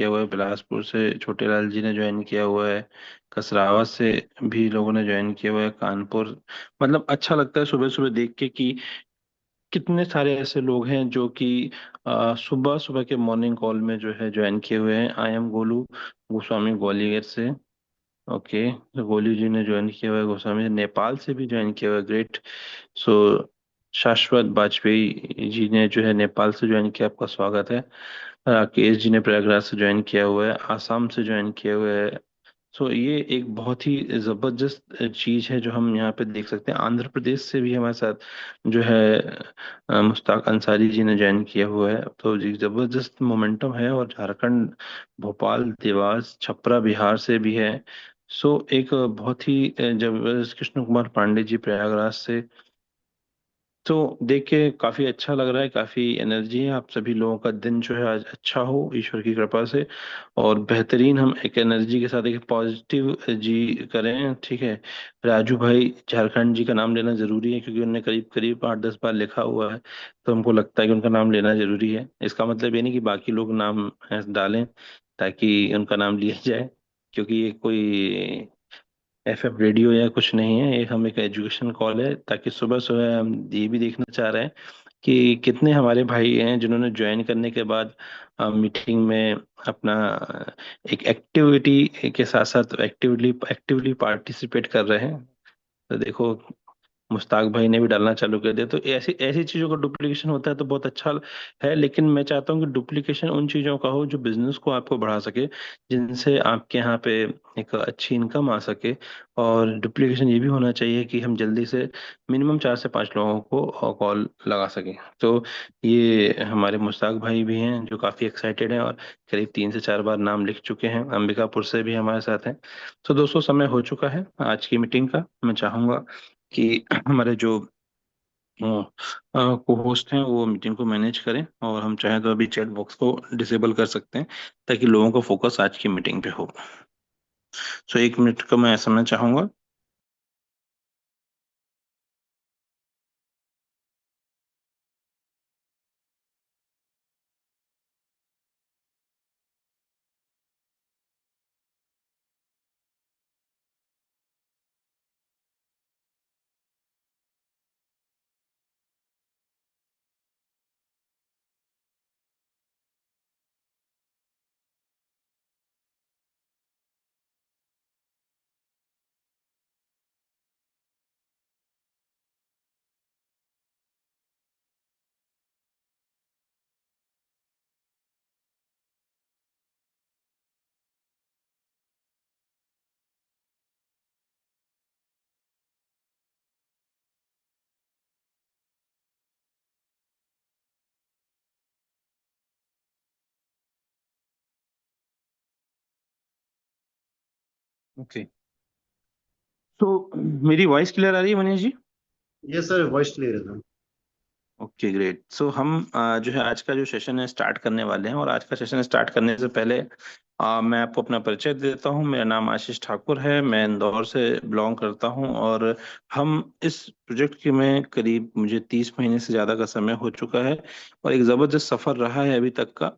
किया हुआ है, बिलासपुर से छोटे लाल जी ने ज्वाइन किया हुआ है, कसरावा से भी लोगों ने ज्वाइन किया हुआ है, कानपुर। मतलब अच्छा लगता है सुबह सुबह देख के कि कितने सारे ऐसे लोग हैं जो कि सुबह सुबह के मॉर्निंग कॉल में जो है ज्वाइन किए हुए हैं। आई एम गोलू गोस्वामी ग्वालियर से। ओके, तो गोलू जी ने ज्वाइन किया हुआ है, गोस्वामी नेपाल से भी ज्वाइन किया हुआ है, ग्रेट। सो शाश्वत बाजपेयी जी ने जो है नेपाल से ज्वाइन किया, आपका स्वागत है। राकेश जी ने प्रयागराज से ज्वाइन किया हुआ है, आसाम से ज्वाइन किया हुआ है। सो ये एक बहुत ही जबरदस्त चीज है जो हम यहाँ पे देख सकते हैं। आंध्र प्रदेश से भी हमारे साथ जो है मुश्ताक अंसारी जी ने ज्वाइन किया हुआ है। तो जी जबरदस्त मोमेंटम है। और झारखंड, भोपाल, देवास, छपरा बिहार से भी है। सो एक बहुत ही जबरदस्त कृष्ण कुमार पांडे जी प्रयागराज से। तो देख के काफी अच्छा लग रहा है, काफी एनर्जी है। आप सभी लोगों का दिन जो है आज अच्छा हो ईश्वर की कृपा से। और बेहतरीन हम एक एनर्जी के साथ एक पॉजिटिव जी करें, ठीक है। राजू भाई झारखंड जी का नाम लेना जरूरी है, क्योंकि उन्होंने करीब करीब 8-10 बार लिखा हुआ है। तो हमको लगता है कि उनका नाम लेना जरूरी है। इसका मतलब ये नहीं कि बाकी लोग नाम डालें ताकि उनका नाम लिया जाए, क्योंकि ये कोई एफएम रेडियो या कुछ नहीं है। ये हम एक एजुकेशन कॉल है, ताकि सुबह सुबह हम ये भी देखना चाह रहे हैं कि कितने हमारे भाई हैं जिन्होंने ज्वाइन करने के बाद मीटिंग में अपना एक एक्टिविटी के साथ साथ एक्टिवली एक्टिवली पार्टिसिपेट कर रहे हैं। तो देखो, मुश्ताक भाई ने भी डालना चालू कर दिया। तो ऐसी ऐसी चीजों का डुप्लीकेशन होता है तो बहुत अच्छा है। लेकिन मैं चाहता हूँ कि डुप्लीकेशन उन चीजों का हो जो बिजनेस को आपको बढ़ा सके, जिनसे आपके यहाँ पे एक अच्छी इनकम आ सके। और डुप्लीकेशन ये भी होना चाहिए कि हम जल्दी से मिनिमम 4 से 5 लोगों को कॉल लगा सकें। तो ये हमारे मुश्ताक भाई भी हैं जो काफी एक्साइटेड हैं, और करीब 3 से 4 बार नाम लिख चुके हैं। अंबिकापुर से भी हमारे साथ हैं। तो दोस्तों, समय हो चुका है आज की मीटिंग का। मैं चाहूंगा कि हमारे जो को होस्ट हैं वो मीटिंग को मैनेज करें, और हम चाहें तो अभी चैट बॉक्स को डिसेबल कर सकते हैं, ताकि लोगों का फोकस आज की मीटिंग पे हो। सो 1 मिनट का मैं समय चाहूंगा। ओके, तो मेरी वॉइस क्लियर आ रही है मनीष जी? ये सर वॉइस क्लियर है सर। Okay, great. सो हम जो है आज का जो सेशन है स्टार्ट करने वाले हैं। और आज का सेशन स्टार्ट करने से पहले मैं आपको अपना परिचय देता हूँ। मेरा नाम आशीष ठाकुर है, मैं इंदौर से बिलोंग करता हूँ। और हम इस प्रोजेक्ट के में करीब मुझे 30 महीने से ज़्यादा का समय हो चुका है, और एक ज़बरदस्त सफ़र रहा है अभी तक का।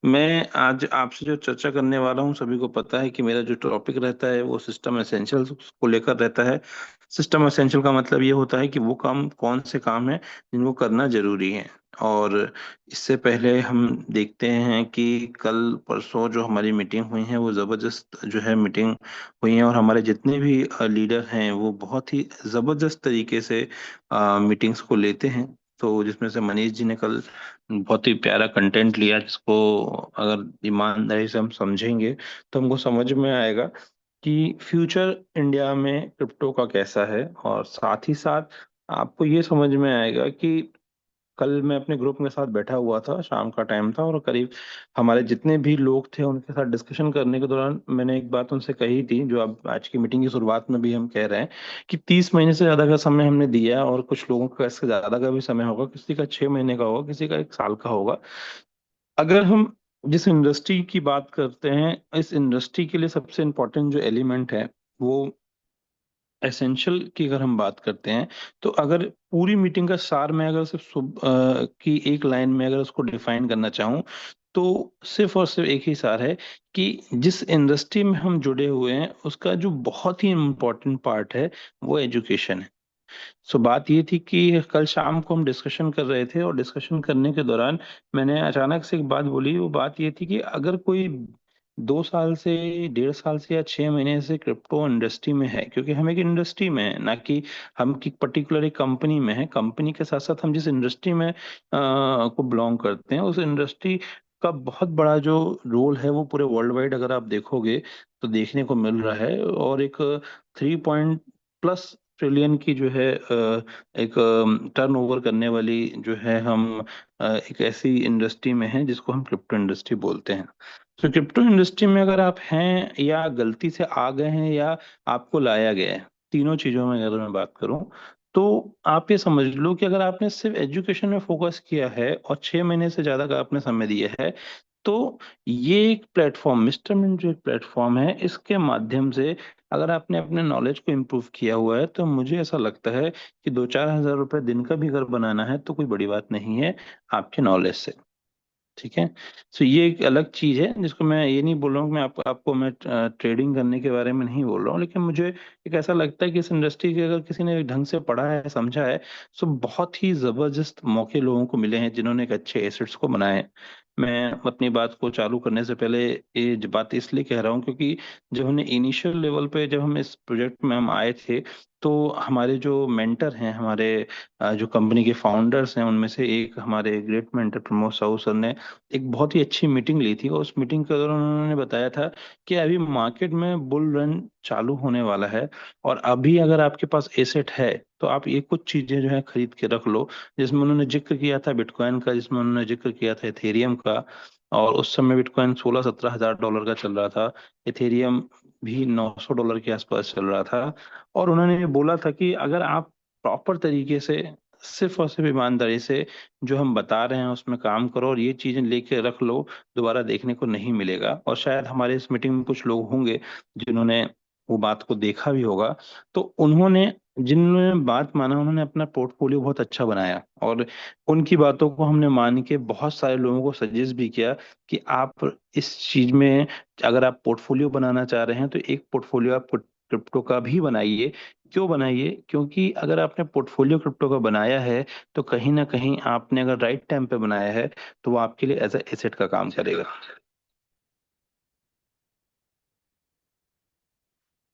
मैं आज आपसे जो चर्चा करने वाला हूँ, सभी को पता है कि मेरा जो टॉपिक रहता है वो सिस्टम एसेंशियल्स को लेकर रहता है। सिस्टम एसेंशियल का मतलब ये होता है कि वो काम कौन से काम है जिनको करना जरूरी है। और इससे पहले हम देखते हैं कि कल परसों जो हमारी मीटिंग हुई है वो जबरदस्त जो है मीटिंग हुई है। और हमारे जितने भी लीडर हैं वो बहुत ही जबरदस्त तरीके से मीटिंग्स को लेते हैं। तो जिसमें से मनीष जी ने कल बहुत ही प्यारा कंटेंट लिया, जिसको अगर ईमानदारी से हम समझेंगे तो हमको समझ में आएगा कि फ्यूचर इंडिया में क्रिप्टो का कैसा है। और साथ ही साथ आपको ये समझ में आएगा कि कल मैं अपने ग्रुप के साथ बैठा हुआ था, शाम का टाइम था, और करीब हमारे जितने भी लोग थे उनके साथ डिस्कशन करने के दौरान मैंने एक बात उनसे कही थी, जो अब आज की मीटिंग की शुरुआत में भी हम कह रहे हैं, कि 30 महीने से ज्यादा का समय हमने दिया है। और कुछ लोगों का इससे ज्यादा का भी समय होगा, किसी का 6 महीने का होगा, किसी का 1 साल का होगा। अगर हम जिस इंडस्ट्री की बात करते हैं, इस इंडस्ट्री के लिए सबसे इम्पोर्टेंट जो एलिमेंट है वो एसेंशियल की अगर हम बात करते हैं, तो अगर पूरी मीटिंग का सार मैं अगर सिर्फ की एक लाइन में अगर उसको डिफाइन करना चाहूँ, तो सिर्फ और सिर्फ एक ही सार है कि जिस इंडस्ट्री में हम जुड़े हुए हैं उसका जो बहुत ही इम्पोर्टेंट पार्ट है वो एजुकेशन है। सो बात ये थी कि कल शाम को हम डिस्कशन कर रहे थे, और डिस्कशन करने के दौरान मैंने अचानक से एक बात बोली। वो बात ये थी कि अगर कोई 2 साल से, 1.5 साल से या 6 महीने से क्रिप्टो इंडस्ट्री में है, क्योंकि हम एक इंडस्ट्री में है, ना कि हम की पर्टिकुलर एक कंपनी में है। कंपनी के साथ साथ हम जिस इंडस्ट्री में को बिलोंग करते हैं, उस इंडस्ट्री का बहुत बड़ा जो रोल है वो पूरे वर्ल्ड वाइड अगर आप देखोगे तो देखने को मिल रहा है। और एक 3 प्लस ट्रिलियन की जो है एक टर्नओवर करने वाली जो है, हम एक ऐसी इंडस्ट्री में हैं जिसको हम क्रिप्टो इंडस्ट्री बोलते हैं। तो क्रिप्टो इंडस्ट्री में अगर आप हैं, या गलती से आ गए हैं, या आपको लाया गया है, तीनों चीजों में अगर मैं बात करूं, तो आप ये समझ लो कि अगर आपने सिर्फ एजुकेशन में फोकस किया है और 6 महीने से ज्यादा का आपने समय दिया है, तो ये एक प्लेटफॉर्म, मिस्टर मिंट जो एक प्लेटफॉर्म है, इसके माध्यम से अगर आपने अपने नॉलेज को इम्प्रूव किया हुआ है, तो मुझे ऐसा लगता है कि 2-4 हज़ार रुपए दिन का भी अगर बनाना है तो कोई बड़ी बात नहीं है आपके नॉलेज से। ठीक है। सो ये एक अलग चीज है, जिसको मैं ये नहीं बोल रहा हूँ कि मैं आपको मैं ट्रेडिंग करने के बारे में नहीं बोल रहा हूँ, लेकिन मुझे एक ऐसा लगता है कि इस इंडस्ट्री के अगर किसी ने ढंग से पढ़ा है, समझा है, तो बहुत ही जबरदस्त मौके लोगों को मिले हैं जिन्होंने एक अच्छे एसेट्स को बनाए हैं। मैं अपनी बात को चालू करने से पहले ये बात इसलिए कह रहा हूँ क्योंकि जब हमने इनिशियल लेवल पे, जब हम इस प्रोजेक्ट में हम आए थे, तो हमारे जो मेंटर हैं, हमारे जो कंपनी के फाउंडर्स हैं, उनमें से एक हमारे great mentor Pramod Sahu sir ने एक बहुत ही अच्छी मीटिंग ली थी। और उस मीटिंग के दौरान उन्होंने बताया था कि अभी मार्केट में बुल रन चालू होने वाला है, और अभी अगर आपके पास एसेट है तो आप ये कुछ चीजें जो है खरीद के रख लो। जिसमें उन्होंने जिक्र किया था बिटकॉइन का, जिसमें उन्होंने जिक्र किया था एथेरियम का। और उस समय बिटकॉइन 16-17 हज़ार डॉलर का चल रहा था, एथेरियम भी $900 के आसपास चल रहा था। और उन्होंने ये बोला था कि अगर आप प्रॉपर तरीके से, सिर्फ और सिर्फ ईमानदारी से जो हम बता रहे हैं उसमें काम करो, और ये चीजें लेके रख लो, दोबारा देखने को नहीं मिलेगा। और शायद हमारे इस मीटिंग में कुछ लोग होंगे जिन्होंने वो बात को देखा भी होगा। तो उन्होंने, जिन्होंने बात माना, उन्होंने अपना पोर्टफोलियो बहुत अच्छा बनाया, और उनकी बातों को हमने मान के बहुत सारे लोगों को सजेस्ट भी किया कि आप इस चीज में, अगर आप पोर्टफोलियो बनाना चाह रहे हैं तो एक पोर्टफोलियो आप क्रिप्टो का भी बनाइए। क्यों बनाइए? क्योंकि अगर आपने पोर्टफोलियो क्रिप्टो का बनाया है, तो कहीं ना कहीं आपने अगर राइट टाइम पे बनाया है, तो वो आपके लिए एज ए एसेट का काम करेगा।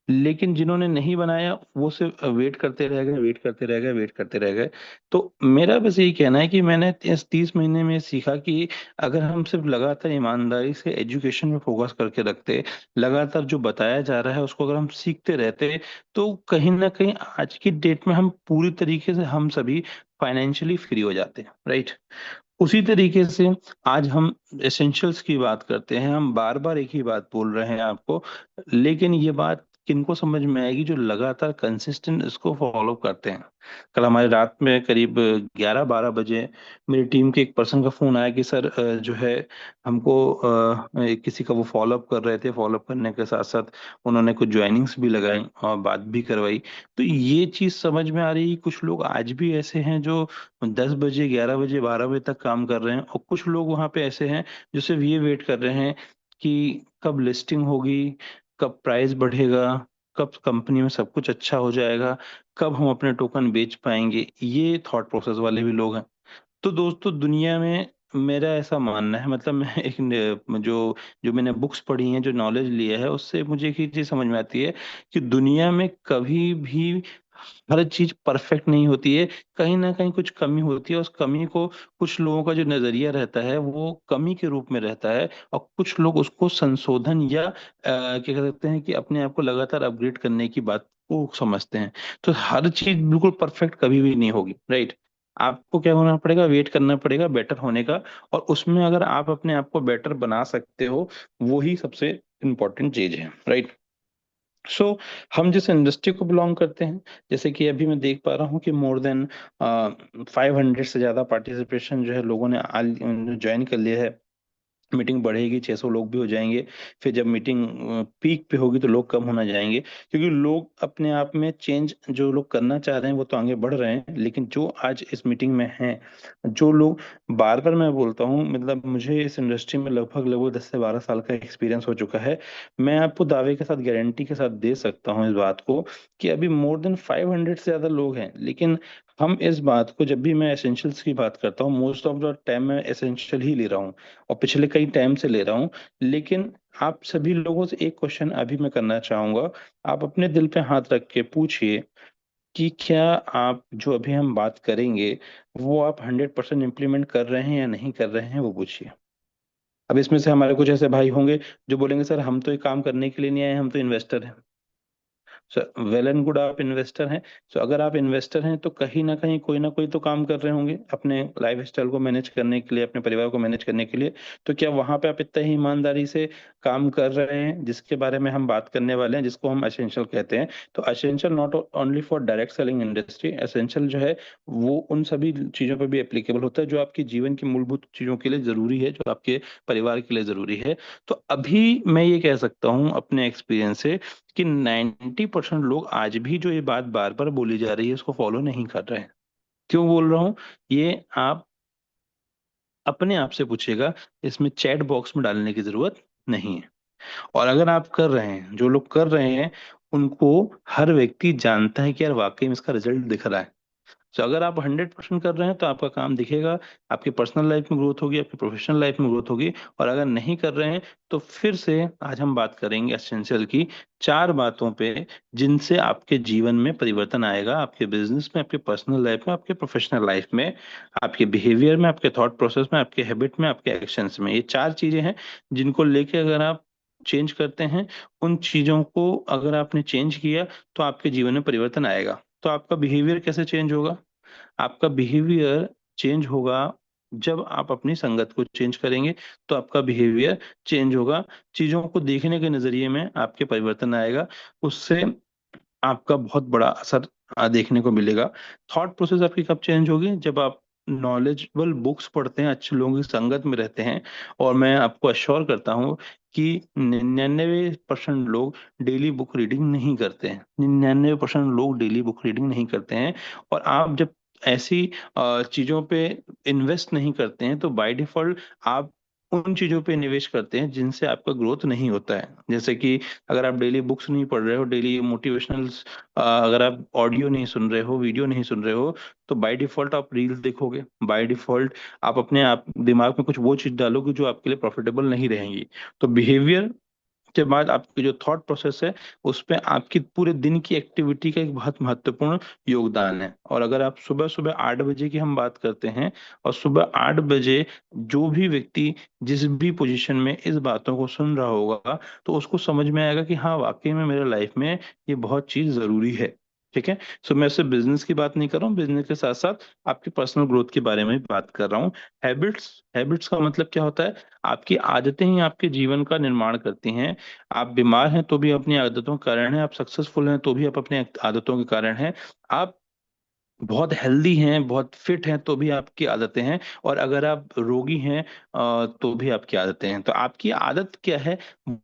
लेकिन जिन्होंने नहीं बनाया वो सिर्फ वेट करते रह गए, वेट करते रह गए, वेट करते रह गए। तो मेरा बस यही कहना है कि मैंने इस 30 महीने में सीखा कि अगर हम सिर्फ लगातार ईमानदारी से एजुकेशन में फोकस करके रखते, लगातार जो बताया जा रहा है उसको अगर हम सीखते रहते, तो कहीं ना कहीं आज की डेट में हम पूरी तरीके से, हम सभी फाइनेंशियली फ्री हो जाते हैं, राइट। उसी तरीके से आज हम एसेंशियल्स की बात करते हैं, हम बार बार एक ही बात बोल रहे हैं आपको, लेकिन ये बात किनको समझ में आएगी? जो लगातार कंसिस्टेंट इसको फॉलो करते हैं। कल हमारे रात में करीब 11-12 बजे मेरी टीम के एक पर्सन का फोन आया कि सर, जो है हमको किसी का वो फॉलोअप कर रहे थे, फॉलोअप करने के साथ साथ उन्होंने कुछ ज्वाइनिंग्स भी लगाई और बात भी करवाई। तो ये चीज समझ में आ रही है कि कुछ लोग आज भी ऐसे हैं जो 10 बजे, 11 बजे, 12 बजे तक काम कर रहे हैं, और कुछ लोग वहां पे ऐसे हैं जो सिर्फ ये वेट कर रहे हैं कि कब लिस्टिंग होगी, कब प्राइस बढ़ेगा, कब कंपनी में सब कुछ अच्छा हो जाएगा, कब हम अपने टोकन बेच पाएंगे। ये थॉट प्रोसेस वाले भी लोग हैं। तो दोस्तों, दुनिया में मेरा ऐसा मानना है, मतलब मैं जो जो मैंने बुक्स पढ़ी हैं, जो नॉलेज लिया है, उससे मुझे एक ही चीज समझ में आती है कि दुनिया में कभी भी हर चीज परफेक्ट नहीं होती है। कहीं ना कहीं कुछ कमी होती है, उस कमी को कुछ लोगों का जो नजरिया रहता है वो कमी के रूप में रहता है, और कुछ लोग उसको संशोधन या क्या कहते हैं कि अपने आप को लगातार अपग्रेड करने की बात को समझते हैं। तो हर चीज बिल्कुल परफेक्ट कभी भी नहीं होगी, राइट। आपको क्या होना पड़ेगा? वेट करना पड़ेगा बेटर होने का। और उसमें अगर आप अपने आप को बेटर बना सकते हो, वो ही सबसे इम्पोर्टेंट चीज है, राइट। सो हम जिस इंडस्ट्री को बिलोंग करते हैं, जैसे कि अभी मैं देख पा रहा हूँ कि मोर देन 500 से ज्यादा पार्टिसिपेशन जो है लोगों ने ज्वाइन कर लिया है मीटिंग बढ़ेगी, 600 लोग भी हो जाएंगे। फिर जब मीटिंग पीक पे होगी तो लोग कम होना जाएंगे, क्योंकि लोग अपने आप में चेंज जो लोग करना चाह रहे हैं वो तो आगे बढ़ रहे हैं, लेकिन जो आज इस मीटिंग में हैं, जो लोग, बार बार मैं बोलता हूँ, मतलब मुझे इस इंडस्ट्री में लगभग लगभग 10 से 12 साल का एक्सपीरियंस हो चुका है। मैं आपको दावे के साथ, गारंटी के साथ दे सकता हूँ इस बात को, कि अभी मोर देन 500 से ज्यादा लोग हैं, लेकिन हम इस बात को, जब भी मैं एसेंशियल्स की बात करता हूँ, मोस्ट ऑफ द टाइम मैं एसेंशियल ही ले रहा हूँ, और पिछले कई टाइम से ले रहा हूँ। लेकिन आप सभी लोगों से एक क्वेश्चन अभी मैं करना चाहूंगा। आप अपने दिल पे हाथ रख के पूछिए कि क्या आप, जो अभी हम बात करेंगे, वो आप 100% इम्प्लीमेंट कर रहे हैं या नहीं कर रहे हैं, वो पूछिए। अब इसमें से हमारे कुछ ऐसे भाई होंगे जो बोलेंगे, सर हम तो ये काम करने के लिए नहीं आए, हम तो इन्वेस्टर हैं। सो वेल एंड गुड, आप इन्वेस्टर हैं। सो अगर आप इन्वेस्टर हैं तो कहीं ना कहीं कोई ना कोई तो काम कर रहे होंगे अपने लाइफ स्टाइल को मैनेज करने के लिए, अपने परिवार को मैनेज करने के लिए। तो क्या वहां पे आप इतना ही ईमानदारी से काम कर रहे हैं, जिसके बारे में हम बात करने वाले हैं, जिसको हम एसेंशियल कहते हैं? तो essential not only for direct selling industry, essential जो है वो उन सभी चीजों पर भी एप्लीकेबल होता है जो आपकी जीवन की मूलभूत चीजों के लिए जरूरी है, जो आपके परिवार के लिए जरूरी है। तो अभी मैं ये कह सकता हूँ अपने एक्सपीरियंस से कि 90% लोग आज भी जो ये बात बार बार बोली जा रही है उसको फॉलो नहीं कर रहे हैं। क्यों बोल रहा हूँ? ये आप अपने आप से पूछिएगा, इसमें चैट बॉक्स में डालने की जरूरत नहीं है। और अगर आप कर रहे हैं, जो लोग कर रहे हैं, उनको हर व्यक्ति जानता है कि यार वाकई में इसका रिजल्ट दिख रहा है। तो अगर आप 100% कर रहे हैं तो आपका काम दिखेगा, आपकी पर्सनल लाइफ में ग्रोथ होगी, आपकी प्रोफेशनल लाइफ में ग्रोथ होगी। और अगर नहीं कर रहे हैं तो फिर से आज हम बात करेंगे एसेंशियल की 4 बातों पे, जिनसे आपके जीवन में परिवर्तन आएगा, आपके बिजनेस में, आपके पर्सनल लाइफ में, आपके प्रोफेशनल लाइफ में, आपके बिहेवियर में, आपके थॉट प्रोसेस में, आपके हैबिट में, आपके एक्शंस में। ये 4 चीजें हैं जिनको लेके अगर आप चेंज करते हैं, उन चीजों को अगर आपने चेंज किया, तो आपके जीवन में परिवर्तन आएगा। तो आपका बिहेवियर कैसे चेंज होगा? आपका बिहेवियर चेंज होगा जब आप अपनी संगत को चेंज करेंगे, तो आपका बिहेवियर चेंज होगा। चीजों को देखने के नजरिए में आपके परिवर्तन आएगा, उससे आपका बहुत बड़ा असर देखने को मिलेगा। थॉट प्रोसेस आपकी कब चेंज होगी? जब आप नॉलेजेबल बुक्स पढ़ते हैं, अच्छे लोगों की संगत में रहते हैं। और मैं आपको अश्योर करता हूँ कि 99% लोग डेली बुक रीडिंग नहीं करते हैं, 99% लोग डेली बुक रीडिंग नहीं करते हैं। और आप जब ऐसी चीजों पे इन्वेस्ट नहीं करते हैं, तो बाय डिफॉल्ट आप उन चीजों पे निवेश करते हैं जिनसे आपका ग्रोथ नहीं होता है। जैसे कि अगर आप डेली बुक्स नहीं पढ़ रहे हो, डेली मोटिवेशनल, अगर आप ऑडियो नहीं सुन रहे हो, वीडियो नहीं सुन रहे हो, तो बाय डिफॉल्ट आप रील्स देखोगे, बाय डिफॉल्ट आप अपने आप दिमाग में कुछ वो चीज डालोगे जो आपके लिए प्रॉफिटेबल नहीं रहेंगी। तो बिहेवियर के बाद आपकी जो थॉट प्रोसेस है, उस पे आपकी पूरे दिन की एक्टिविटी का एक बहुत महत्वपूर्ण योगदान है। और अगर आप सुबह सुबह 8 बजे की हम बात करते हैं, और सुबह 8 बजे जो भी व्यक्ति जिस भी पोजीशन में इस बातों को सुन रहा होगा, तो उसको समझ में आएगा कि हाँ वाकई में मेरे लाइफ में ये बहुत चीज जरूरी है। ठीक है। सो मैं सिर्फ बिजनेस की बात नहीं कर रहा हूँ, बिजनेस के साथ साथ आपकी पर्सनल ग्रोथ के बारे में भी बात कर रहा हूँ। हैबिट्स, हैबिट्स का मतलब क्या होता है? आपकी आदतें ही आपके जीवन का निर्माण करती हैं। आप बीमार हैं तो भी अपनी आदतों के कारण है, आप सक्सेसफुल हैं तो भी आप अपने आदतों के कारण हैं, आप बहुत हेल्दी हैं, बहुत फिट हैं तो भी आपकी आदतें हैं, और अगर आप रोगी हैं तो भी आपकी आदतें हैं। तो आपकी आदत क्या है,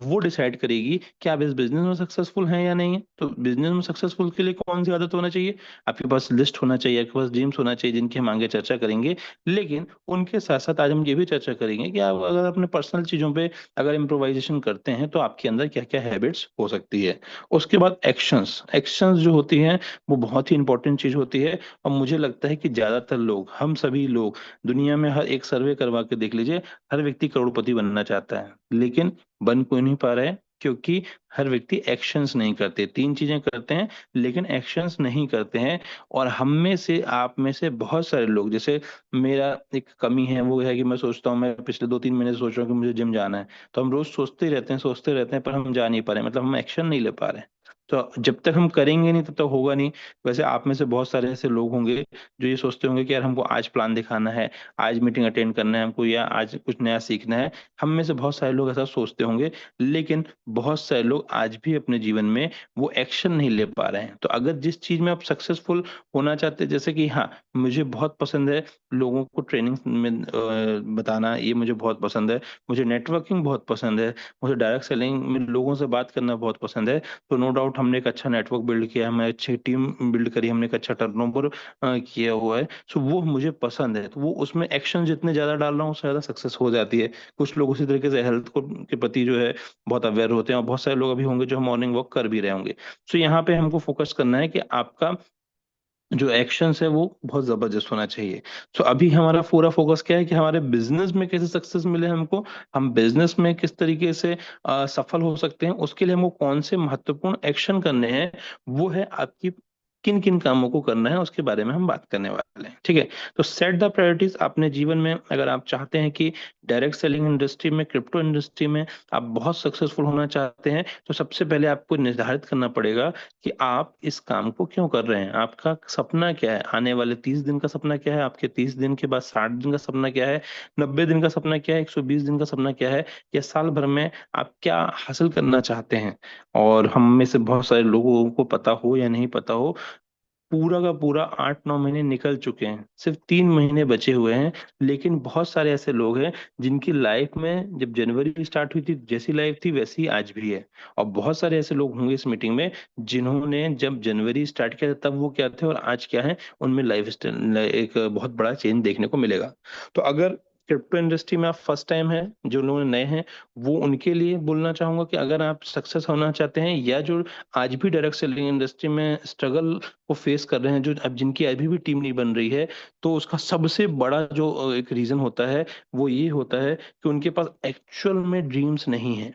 वो डिसाइड करेगी कि आप इस बिजनेस में सक्सेसफुल हैं या नहीं है। तो बिजनेस में सक्सेसफुल के लिए कौन सी आदत होना चाहिए? आपके पास लिस्ट होना चाहिए, आपके पास ड्रीम्स होना चाहिए, जिनकी हम आगे चर्चा करेंगे। लेकिन उनके साथ साथ आज हम ये भी चर्चा करेंगे कि आप अगर अपने पर्सनल चीजों पे अगर इम्प्रोवाइजेशन करते हैं तो आपके अंदर क्या क्या हैबिट्स हो सकती है। उसके बाद एक्शंस, एक्शंस जो होती हैं वो बहुत ही इंपॉर्टेंट चीज होती है। और मुझे लगता है कि ज्यादातर लोग, हम सभी लोग, दुनिया में हर एक सर्वे करवा के देख लीजिए, हर व्यक्ति करोड़पति बनना चाहता है, लेकिन बन कोई नहीं पा रहा है, क्योंकि हर व्यक्ति एक्शंस नहीं करते। 3 चीजें करते हैं लेकिन एक्शंस नहीं करते हैं। और हम में से, आप में से बहुत सारे लोग, जैसे मेरा एक कमी है, वो है कि मैं सोचता हूँ, मैं पिछले 2-3 महीने से सोच रहा हूँ कि मुझे जिम जाना है। तो हम रोज सोचते ही रहते हैं, सोचते रहते हैं, पर हम जा नहीं पा रहे, मतलब हम एक्शन नहीं ले पा रहे हैं। तो जब तक हम करेंगे नहीं तब तक होगा नहीं। वैसे आप में से बहुत सारे ऐसे लोग होंगे जो ये सोचते होंगे कि यार हमको आज प्लान दिखाना है, आज मीटिंग अटेंड करना है हमको, या आज कुछ नया सीखना है। हम में से बहुत सारे लोग ऐसा सोचते होंगे, लेकिन बहुत सारे लोग आज भी अपने जीवन में वो एक्शन नहीं ले पा रहे हैं। तो अगर जिस चीज में आप सक्सेसफुल होना चाहते हैं, जैसे कि हाँ, मुझे बहुत पसंद है लोगों को ट्रेनिंग में बताना ये मुझे बहुत पसंद है। मुझे नेटवर्किंग बहुत पसंद है। मुझे डायरेक्ट सेलिंग में लोगों से बात करना बहुत पसंद है। तो नो डाउट हमने एक अच्छा नेटवर्क बिल्ड किया, हमने अच्छी टीम बिल्ड करी, हमने एक अच्छा टर्नओवर किया हुआ है। सो वो मुझे पसंद है, तो वो उसमें एक्शन जितने ज्यादा डाल रहा हूँ उससे ज्यादा सक्सेस हो जाती है। कुछ लोग उसी तरीके से हेल्थ को के प्रति जो है बहुत अवेयर होते हैं, और बहुत सारे लोग अभी होंगे जो मॉर्निंग वॉक कर भी रहे होंगे। सो यहाँ पे हमको फोकस करना है कि आपका जो एक्शंस है वो बहुत जबरदस्त होना चाहिए। तो अभी हमारा पूरा फोकस क्या है कि हमारे बिजनेस में कैसे सक्सेस मिले हमको, हम बिजनेस में किस तरीके से सफल हो सकते हैं, उसके लिए हमको कौन से महत्वपूर्ण एक्शन करने हैं, वो है आपकी किन किन कामों को करना है उसके बारे में हम बात करने वाले हैं। ठीक है। तो सेट द प्रायोरिटीज अपने जीवन में। अगर आप चाहते हैं कि डायरेक्ट सेलिंग इंडस्ट्री में, क्रिप्टो इंडस्ट्री में आप बहुत सक्सेसफुल होना चाहते हैं, तो सबसे पहले आपको निर्धारित करना पड़ेगा कि आप इस काम को क्यों कर रहे हैं। आपका सपना क्या है, आने वाले 30 दिन का सपना क्या है, आपके 30 दिन के बाद 60 दिन का सपना क्या है, 90 दिन का सपना क्या है, 120 दिन का सपना क्या है, या साल भर में आप क्या हासिल करना चाहते हैं। और हम में से बहुत सारे लोगों को पता हो या नहीं पता हो, पूरा का पूरा 8-9 महीने निकल चुके हैं, सिर्फ 3 महीने बचे हुए हैं। लेकिन बहुत सारे ऐसे लोग हैं जिनकी लाइफ में जब जनवरी स्टार्ट हुई थी जैसी लाइफ थी वैसी ही आज भी है। और बहुत सारे ऐसे लोग होंगे इस मीटिंग में जिन्होंने जब जनवरी स्टार्ट किया था तब वो क्या थे और आज क्या है, उनमें लाइफ स्टाइल एक बहुत बड़ा चेंज देखने को मिलेगा। तो अगर क्रिप्टो इंडस्ट्री में आप फर्स्ट टाइम है, जो लोग नए हैं, वो उनके लिए बोलना चाहूंगा कि अगर आप सक्सेस होना चाहते हैं, या जो आज भी डायरेक्ट सेलिंग इंडस्ट्री में स्ट्रगल को फेस कर रहे हैं, जो अब जिनकी अभी भी टीम नहीं बन रही है, तो उसका सबसे बड़ा जो एक रीजन होता है वो ये होता है कि उनके पास एक्चुअल में ड्रीम्स नहीं है,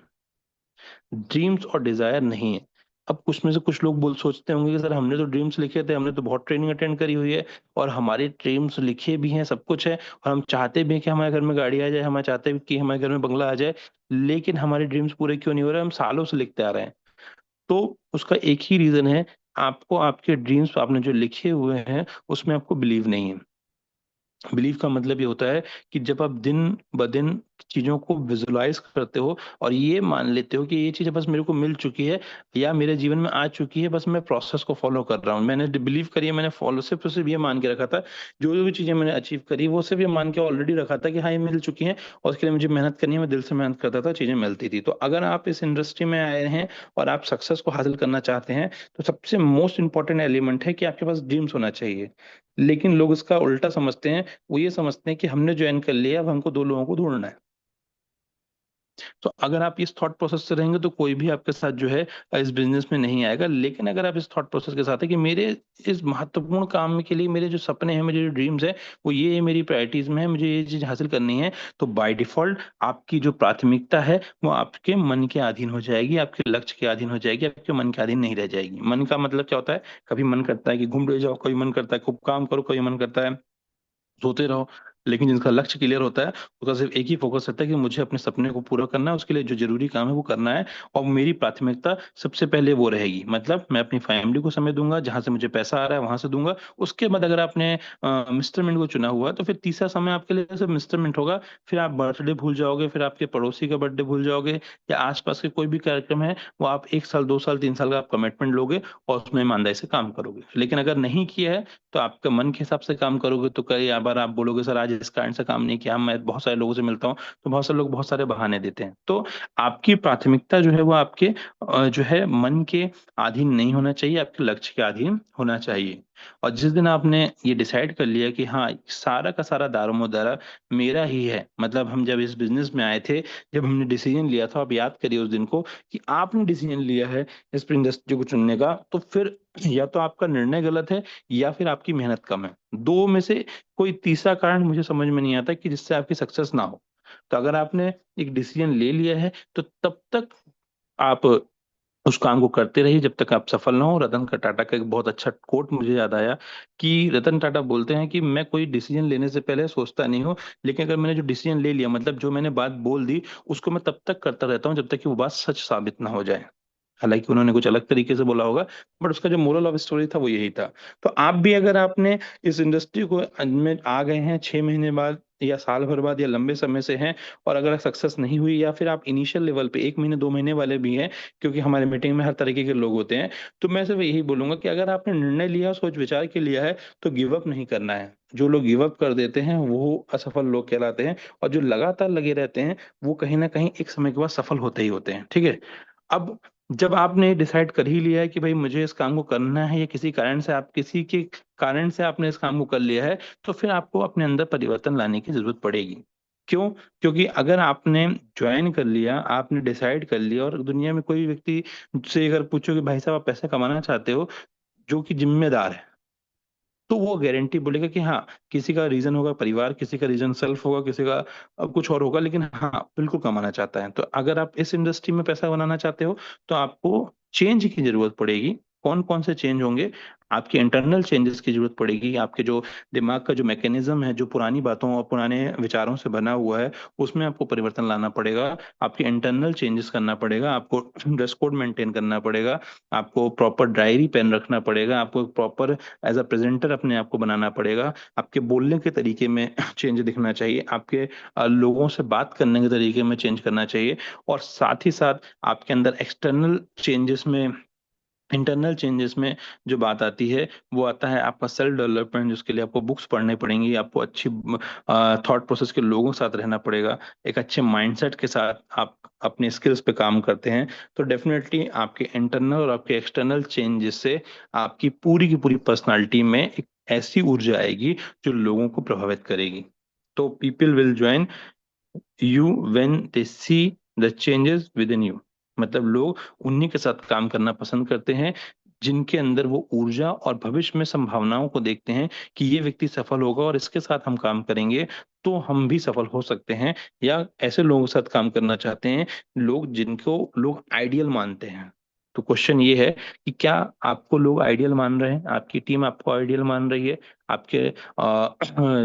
ड्रीम्स और डिजायर नहीं है। अब कुछ में से कुछ लोग बोल सोचते होंगे कि सर हमने तो ड्रीम्स लिखे थे, हमने तो बहुत ट्रेनिंग अटेंड करी हुई है, और हमारे ड्रीम्स लिखे भी हैं, सब कुछ है, और हम चाहते भी हैं कि हमारे घर में गाड़ी आ जाए, हम चाहते भी कि हमारे घर में बंगला आ जाए, लेकिन हमारे ड्रीम्स पूरे क्यों नहीं हो रहे, हम सालों से लिखते आ रहे हैं। तो उसका एक ही रीजन है, आपको आपके ड्रीम्स आपने जो लिखे हुए हैं उसमें आपको बिलीव नहीं है। बिलीव का मतलब ये होता है कि जब आप दिन ब दिन चीजों को विजुलाइज करते हो और ये मान लेते हो कि ये चीज बस मेरे को मिल चुकी है या मेरे जीवन में आ चुकी है, बस मैं प्रोसेस को फॉलो कर रहा हूँ, मैंने बिलीव करी है, मैंने फॉलो सिर्फ सिर्फ ये मान के रखा था, जो जो भी चीजें मैंने अचीव करी वो सिर्फ ये मान के ऑलरेडी रखा था कि हाँ ये मिल चुकी है, और उसके लिए मुझे मेहनत करनी है, मैं दिल से मेहनत करता था, चीजें मिलती थी। तो अगर आप इस इंडस्ट्री में आए हैं और आप सक्सेस को हासिल करना चाहते हैं, तो सबसे मोस्ट इंपॉर्टेंट एलिमेंट है कि आपके पास ड्रीम्स होना चाहिए। लेकिन लोग इसका उल्टा समझते हैं, वो ये समझते हैं कि हमने ज्वाइन कर लिया, अब हमको दो लोगों को ढूंढना है। तो अगर आप इस थॉट प्रोसेस से रहेंगे तो कोई भी आपके साथ जो है इस बिजनेस में नहीं आएगा। लेकिन अगर आप इस थॉट प्रोसेस के साथ है कि मेरे इस महत्वपूर्ण काम के लिए मेरे जो सपने हैं, मेरे जो ड्रीम्स है, वो ये मेरी प्रायोरिटीज में है, मुझे ये चीज हासिल करनी है, तो बाय डिफॉल्ट आपकी जो प्राथमिकता है वो आपके मन के अधीन हो जाएगी, आपके लक्ष्य के अधीन हो जाएगी, आपके मन के अधीन नहीं रह जाएगी। मन का मतलब क्या होता है, कभी मन करता है कि घूम रहे जाओ, कभी मन करता है खूब काम करो, कभी मन करता है सोते रहो। लेकिन जिनका लक्ष्य क्लियर होता है उसका सिर्फ एक ही फोकस रहता है कि मुझे अपने सपने को पूरा करना है, उसके लिए जो जरूरी काम है वो करना है, और मेरी प्राथमिकता सबसे पहले वो रहेगी। मतलब मैं अपनी फैमिली को समय दूंगा, जहां से मुझे पैसा आ रहा है वहां से दूंगा। उसके बाद अगर आपने मिस्टर मिंट को चुना हुआ है, तो फिर तीसरा समय आपके लिए सिर्फ मिस्टर मिंट होगा। फिर आप बर्थडे भूल जाओगे, फिर आपके पड़ोसी का बर्थडे भूल जाओगे, या आसपास के कोई भी कार्यक्रम है वो आप 1 साल 2 साल 3 साल का आप कमिटमेंट लोगे और उसमें ईमानदारी से काम करोगे। लेकिन अगर नहीं किया है तो आपके मन के हिसाब से काम करोगे, तो कई बार आप बोलोगे सर आज इस कारण से काम नहीं किया। मैं बहुत सारे लोगों से मिलता हूँ तो बहुत सारे लोग बहुत सारे बहाने देते हैं। तो आपकी प्राथमिकता जो है वो आपके जो है मन के अधीन नहीं होना चाहिए, आपके लक्ष्य के अधीन होना चाहिए। और जिस दिन आपने ये डिसाइड कर लिया कि हाँ सारा का सारा दारोमदारा मेरा ही है, मतलब हम जब इस बिजनेस में आए थे, जब हमने डिसीजन लिया था, आप याद करिए उस दिन को कि आपने डिसीजन लिया है इस इंडस्ट्री को चुनने का, तो फिर या तो आपका निर्णय गलत है या फिर आपकी मेहनत कम है। दो में से कोई तीसरा कारण मुझे समझ में नहीं आता कि जिससे आपकी सक्सेस ना हो। तो अगर आपने एक डिसीजन ले लिया है तो तब तक आप उस काम को करते रहिए जब तक आप सफल ना हो। रतन टाटा का एक बहुत अच्छा कोट मुझे याद आया कि रतन टाटा बोलते हैं कि मैं कोई डिसीजन लेने से पहले सोचता नहीं हूँ, लेकिन अगर मैंने जो डिसीजन ले लिया, मतलब जो मैंने बात बोल दी, उसको मैं तब तक करता रहता हूँ जब तक कि वो बात सच साबित ना हो जाए। हालांकि उन्होंने कुछ अलग तरीके से बोला होगा, बट उसका जो मोरल ऑफ स्टोरी था वो यही था। तो आप भी अगर आपने इस इंडस्ट्री को में आ गए हैं 6 महीने बाद, या साल भर बाद या लंबे समय से हैं, और अगर सक्सेस नहीं हुई, या फिर आप इनिशियल लेवल पे 1 महीने 2 महीने वाले भी हैं, क्योंकि हमारे मीटिंग में हर तरीके के लोग होते हैं, तो मैं सिर्फ यही बोलूंगा कि अगर आपने निर्णय लिया, सोच विचार के लिया है, तो गिव अप नहीं करना है। जो लोग गिव अप कर देते हैं वो असफल लोग कहलाते हैं, और जो लगातार लगे रहते हैं वो कहीं ना कहीं एक समय के बाद सफल होते ही होते हैं। ठीक है। अब जब आपने डिसाइड कर ही लिया है कि भाई मुझे इस काम को करना है, या किसी कारण से आप किसी के कारण से आपने इस काम को कर लिया है, तो फिर आपको अपने अंदर परिवर्तन लाने की जरूरत पड़ेगी। क्यों? क्योंकि अगर आपने ज्वाइन कर लिया, आपने डिसाइड कर लिया, और दुनिया में कोई व्यक्ति से अगर पूछो कि भाई साहब आप पैसा कमाना चाहते हो, जो कि जिम्मेदार है, तो वो गारंटी बोलेगा कि हाँ, किसी का रीजन होगा परिवार, किसी का रीजन सेल्फ होगा, किसी का कुछ और होगा, लेकिन हाँ बिल्कुल कमाना चाहता है। तो अगर आप इस इंडस्ट्री में पैसा बनाना चाहते हो, तो आपको चेंज की जरूरत पड़ेगी। कौन कौन से चेंज होंगे? आपके इंटरनल चेंजेस की जरूरत पड़ेगी। आपके जो दिमाग का जो मैकेनिज्म है, जो पुरानी बातों और पुराने विचारों से बना हुआ है, उसमें आपको परिवर्तन लाना पड़ेगा। आपके इंटरनल चेंजेस करना पड़ेगा, आपको ड्रेस कोड मेंटेन करना पड़ेगा, आपको प्रॉपर डायरी पेन रखना पड़ेगा, आपको प्रॉपर एज अ प्रेजेंटर अपने आप को बनाना पड़ेगा। आपके बोलने के तरीके में चेंज दिखना चाहिए, आपके लोगों से बात करने के तरीके में चेंज करना चाहिए, और साथ ही साथ आपके अंदर एक्सटर्नल चेंजेस में, इंटरनल चेंजेस में जो बात आती है, वो आता है आपका सेल्फ डेवलपमेंट, जिसके लिए आपको बुक्स पढ़नी पड़ेंगी, आपको अच्छी थॉट प्रोसेस के लोगों के साथ रहना पड़ेगा, एक अच्छे माइंडसेट के साथ आप अपने स्किल्स पे काम करते हैं, तो डेफिनेटली आपके इंटरनल और आपके एक्सटर्नल चेंजेस से आपकी पूरी की पूरी पर्सनालिटी में एक ऐसी ऊर्जा आएगी जो लोगों को प्रभावित करेगी। तो people will join you when they see the changes with in you. मतलब लोग उन्हीं के साथ काम करना पसंद करते हैं जिनके अंदर वो ऊर्जा और भविष्य में संभावनाओं को देखते हैं कि ये व्यक्ति सफल होगा और इसके साथ हम काम करेंगे तो हम भी सफल हो सकते हैं। या ऐसे लोगों के साथ काम करना चाहते हैं, लोग जिनको लोग आइडियल मानते हैं। तो क्वेश्चन ये है कि क्या आपको लोग आइडियल मान रहे हैं, आपकी टीम आपको आइडियल मान रही है, आपके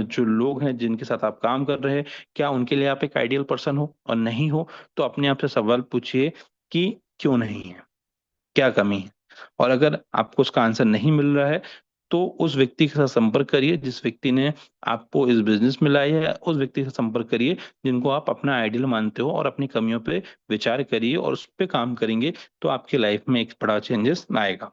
जो लोग हैं जिनके साथ आप काम कर रहे हैं, क्या उनके लिए आप एक आइडियल पर्सन हो? और नहीं हो तो अपने आप से सवाल पूछिए कि क्यों नहीं है, क्या कमी है। और अगर आपको उसका आंसर नहीं मिल रहा है, तो उस व्यक्ति के साथ संपर्क करिए जिस व्यक्ति ने आपको इस बिजनेस में लाया है, या उस व्यक्ति से संपर्क करिए जिनको आप अपना आइडियल मानते हो, और अपनी कमियों पे विचार करिए और उस पर काम करेंगे, तो आपकी लाइफ में एक बड़ा चेंजेस आएगा।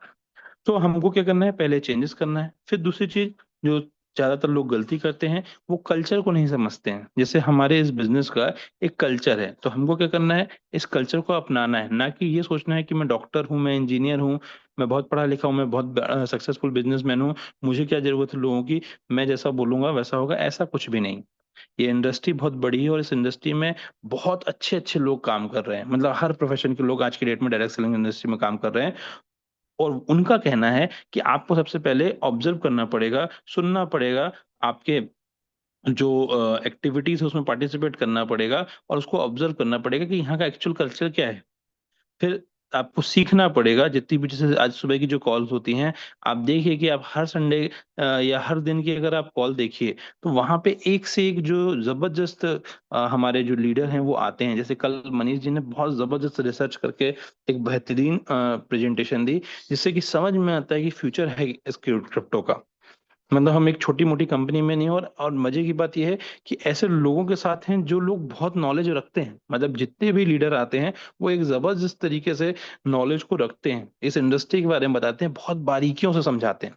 तो हमको क्या करना है? पहले चेंजेस करना है। फिर दूसरी चीज जो ज्यादातर लोग गलती करते हैं, वो कल्चर को नहीं समझते हैं। जैसे हमारे इस बिजनेस का एक कल्चर है, तो हमको क्या करना है? इस कल्चर को अपनाना है, ना कि ये सोचना है कि मैं डॉक्टर हूँ, मैं इंजीनियर हूँ, मैं बहुत पढ़ा लिखा हूँ, मैं बहुत सक्सेसफुल बिजनेसमैन हूँ, मुझे क्या जरूरत है लोगों की, मैं जैसा बोलूंगा वैसा होगा। ऐसा कुछ भी नहीं। ये इंडस्ट्री बहुत बड़ी है, और इस इंडस्ट्री में बहुत अच्छे अच्छे लोग काम कर रहे हैं। मतलब हर प्रोफेशन के लोग आज की डेट में डायरेक्ट सेलिंग इंडस्ट्री में काम कर रहे हैं, और उनका कहना है कि आपको सबसे पहले ऑब्जर्व करना पड़ेगा, सुनना पड़ेगा, आपके जो एक्टिविटीज है उसमें पार्टिसिपेट करना पड़ेगा, और उसको ऑब्जर्व करना पड़ेगा कि यहाँ का एक्चुअल कल्चर क्या है। फिर आपको सीखना पड़ेगा। जितनी भी जैसे आज सुबह की जो कॉल्स होती हैं, आप देखिए कि आप हर संडे या हर दिन की अगर आप कॉल देखिए, तो वहां पे एक से एक जो जबरदस्त हमारे जो लीडर हैं वो आते हैं। जैसे कल मनीष जी ने बहुत जबरदस्त रिसर्च करके एक बेहतरीन प्रेजेंटेशन दी, जिससे कि समझ में आता है कि फ्यूचर है इस क्रिप्टो का। मतलब हम एक छोटी मोटी कंपनी में नहीं, और मजे की बात यह है कि ऐसे लोगों के साथ हैं जो लोग बहुत नॉलेज रखते हैं। मतलब जितने भी लीडर आते हैं, वो एक जबरदस्त तरीके से नॉलेज को रखते हैं, इस इंडस्ट्री के बारे में बताते हैं, बहुत बारीकियों से समझाते हैं।